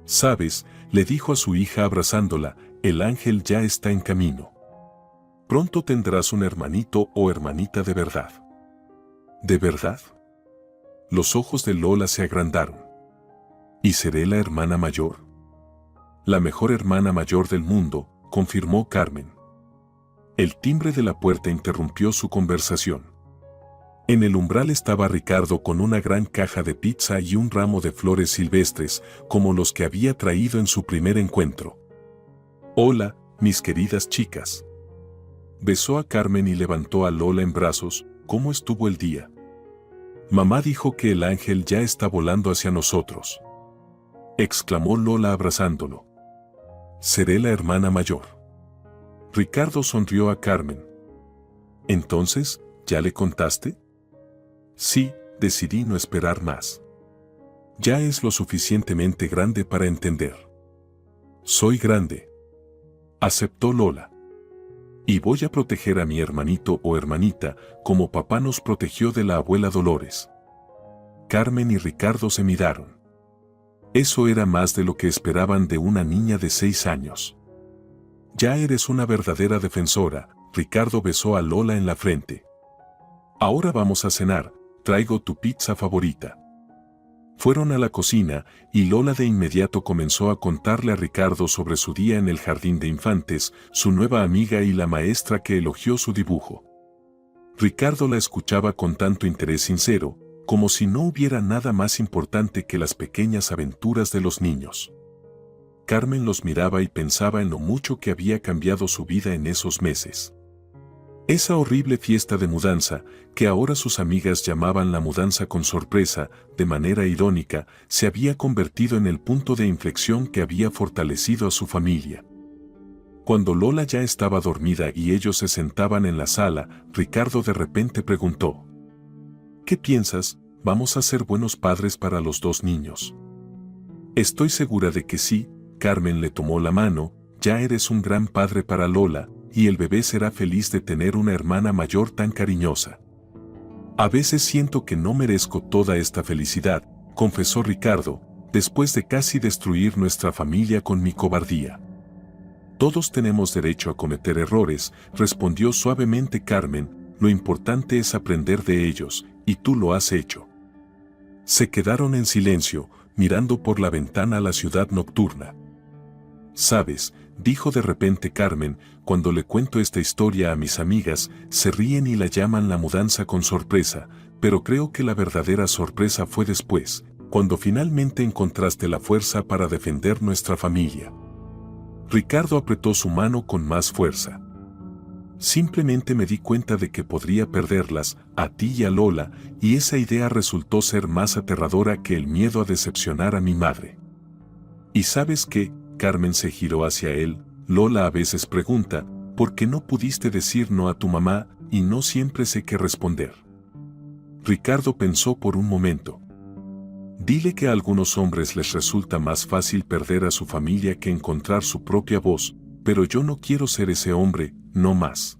«Sabes», le dijo a su hija abrazándola, «el ángel ya está en camino. Pronto tendrás un hermanito o hermanita de verdad». «¿De verdad?». Los ojos de Lola se agrandaron. «¿Y seré la hermana mayor?». «La mejor hermana mayor del mundo», confirmó Carmen. El timbre de la puerta interrumpió su conversación. En el umbral estaba Ricardo con una gran caja de pizza y un ramo de flores silvestres, como los que había traído en su primer encuentro. «Hola, mis queridas chicas». Besó a Carmen y levantó a Lola en brazos. «¿Cómo estuvo el día?» «Mamá dijo que el ángel ya está volando hacia nosotros», exclamó Lola abrazándolo. «Seré la hermana mayor». Ricardo sonrió a Carmen. «¿Entonces, ya le contaste?» «Sí, decidí no esperar más. Ya es lo suficientemente grande para entender». «Soy grande», aceptó Lola. «Y voy a proteger a mi hermanito o hermanita, como papá nos protegió de la abuela Dolores». Carmen y Ricardo se miraron. Eso era más de lo que esperaban de una niña de 6 años. «Ya eres una verdadera defensora», Ricardo besó a Lola en la frente. «Ahora vamos a cenar, traigo tu pizza favorita». Fueron a la cocina y Lola de inmediato comenzó a contarle a Ricardo sobre su día en el jardín de infantes, su nueva amiga y la maestra que elogió su dibujo. Ricardo la escuchaba con tanto interés sincero, como si no hubiera nada más importante que las pequeñas aventuras de los niños. Carmen los miraba y pensaba en lo mucho que había cambiado su vida en esos meses. Esa horrible fiesta de mudanza, que ahora sus amigas llamaban la mudanza con sorpresa, de manera irónica, se había convertido en el punto de inflexión que había fortalecido a su familia. Cuando Lola ya estaba dormida y ellos se sentaban en la sala, Ricardo de repente preguntó: «¿Qué piensas? ¿Vamos a ser buenos padres para los 2 niños?» «Estoy segura de que sí», Carmen le tomó la mano. «Ya eres un gran padre para Lola, y el bebé será feliz de tener una hermana mayor tan cariñosa». «A veces siento que no merezco toda esta felicidad», confesó Ricardo, «después de casi destruir nuestra familia con mi cobardía». «Todos tenemos derecho a cometer errores», respondió suavemente Carmen. «Lo importante es aprender de ellos, y tú lo has hecho». Se quedaron en silencio, mirando por la ventana a la ciudad nocturna. «¿Sabes?», dijo de repente Carmen, «cuando le cuento esta historia a mis amigas, se ríen y la llaman la mudanza con sorpresa, pero creo que la verdadera sorpresa fue después, cuando finalmente encontraste la fuerza para defender nuestra familia». Ricardo apretó su mano con más fuerza. «Simplemente me di cuenta de que podría perderlas, a ti y a Lola, y esa idea resultó ser más aterradora que el miedo a decepcionar a mi madre». «¿Y sabes qué?», Carmen se giró hacia él. «Lola a veces pregunta, ¿por qué no pudiste decir no a tu mamá? Y no siempre sé qué responder». Ricardo pensó por un momento. «Dile que a algunos hombres les resulta más fácil perder a su familia que encontrar su propia voz, pero yo no quiero ser ese hombre, no más».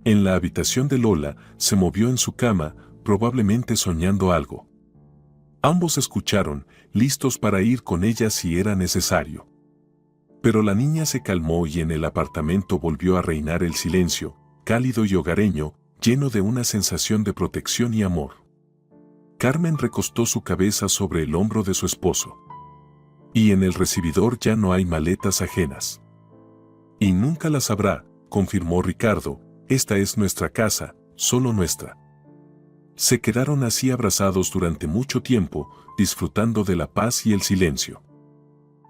En la habitación de Lola, se movió en su cama, probablemente soñando algo. Ambos escucharon, listos para ir con ella si era necesario. Pero la niña se calmó y en el apartamento volvió a reinar el silencio, cálido y hogareño, lleno de una sensación de protección y amor. Carmen recostó su cabeza sobre el hombro de su esposo. «Y en el recibidor ya no hay maletas ajenas». «Y nunca las habrá», confirmó Ricardo. «Esta es nuestra casa, solo nuestra». Se quedaron así abrazados durante mucho tiempo, disfrutando de la paz y el silencio.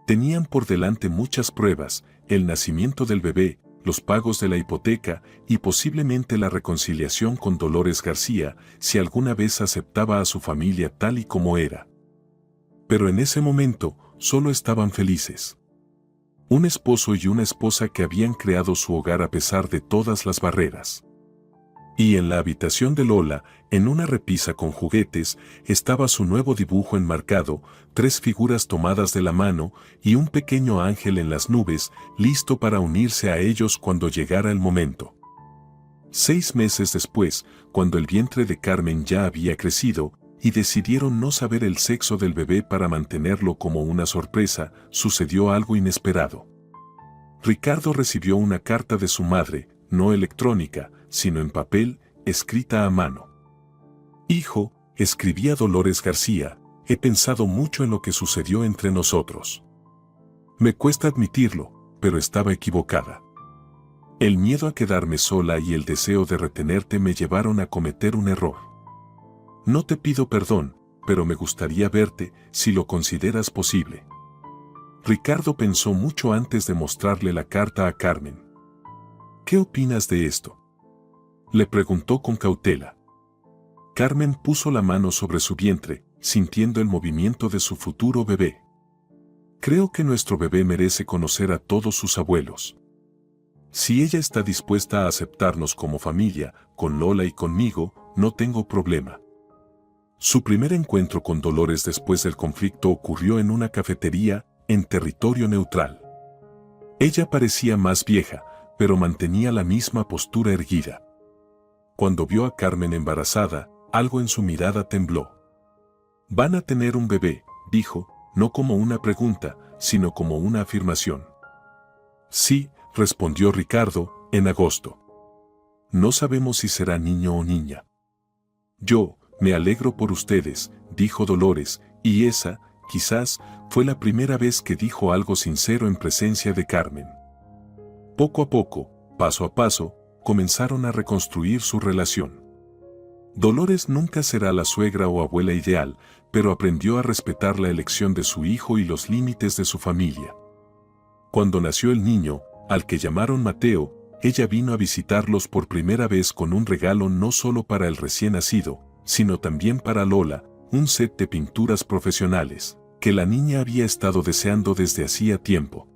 Tenían por delante muchas pruebas: el nacimiento del bebé, los pagos de la hipoteca y posiblemente la reconciliación con Dolores García, si alguna vez aceptaba a su familia tal y como era. Pero en ese momento, solo estaban felices. Un esposo y una esposa que habían creado su hogar a pesar de todas las barreras. Y en la habitación de Lola, en una repisa con juguetes, estaba su nuevo dibujo enmarcado, 3 figuras tomadas de la mano y un pequeño ángel en las nubes, listo para unirse a ellos cuando llegara el momento. 6 meses después, cuando el vientre de Carmen ya había crecido, y decidieron no saber el sexo del bebé para mantenerlo como una sorpresa, sucedió algo inesperado. Ricardo recibió una carta de su madre, no electrónica, sino en papel, escrita a mano. «Hijo», escribía Dolores García, «he pensado mucho en lo que sucedió entre nosotros. Me cuesta admitirlo, pero estaba equivocada. El miedo a quedarme sola y el deseo de retenerte me llevaron a cometer un error. No te pido perdón, pero me gustaría verte, si lo consideras posible. Ricardo pensó mucho antes de mostrarle la carta a Carmen. ¿Qué opinas de esto?, le preguntó con cautela. Carmen puso la mano sobre su vientre, sintiendo el movimiento de su futuro bebé. Creo que nuestro bebé merece conocer a todos sus abuelos. Si ella está dispuesta a aceptarnos como familia, con Lola y conmigo, no tengo problema. Su primer encuentro con Dolores después del conflicto ocurrió en una cafetería, en territorio neutral. Ella parecía más vieja, pero mantenía la misma postura erguida. Cuando vio a Carmen embarazada, algo en su mirada tembló. Van a tener un bebé, dijo, no como una pregunta, sino como una afirmación. Sí, respondió Ricardo, en agosto. No sabemos si será niño o niña. Yo, me alegro por ustedes, dijo Dolores, y esa, quizás, fue la primera vez que dijo algo sincero en presencia de Carmen. Poco a poco, paso a paso, comenzaron a reconstruir su relación. Dolores nunca será la suegra o abuela ideal, pero aprendió a respetar la elección de su hijo y los límites de su familia. Cuando nació el niño, al que llamaron Mateo, ella vino a visitarlos por primera vez con un regalo no solo para el recién nacido, sino también para Lola, un set de pinturas profesionales, que la niña había estado deseando desde hacía tiempo.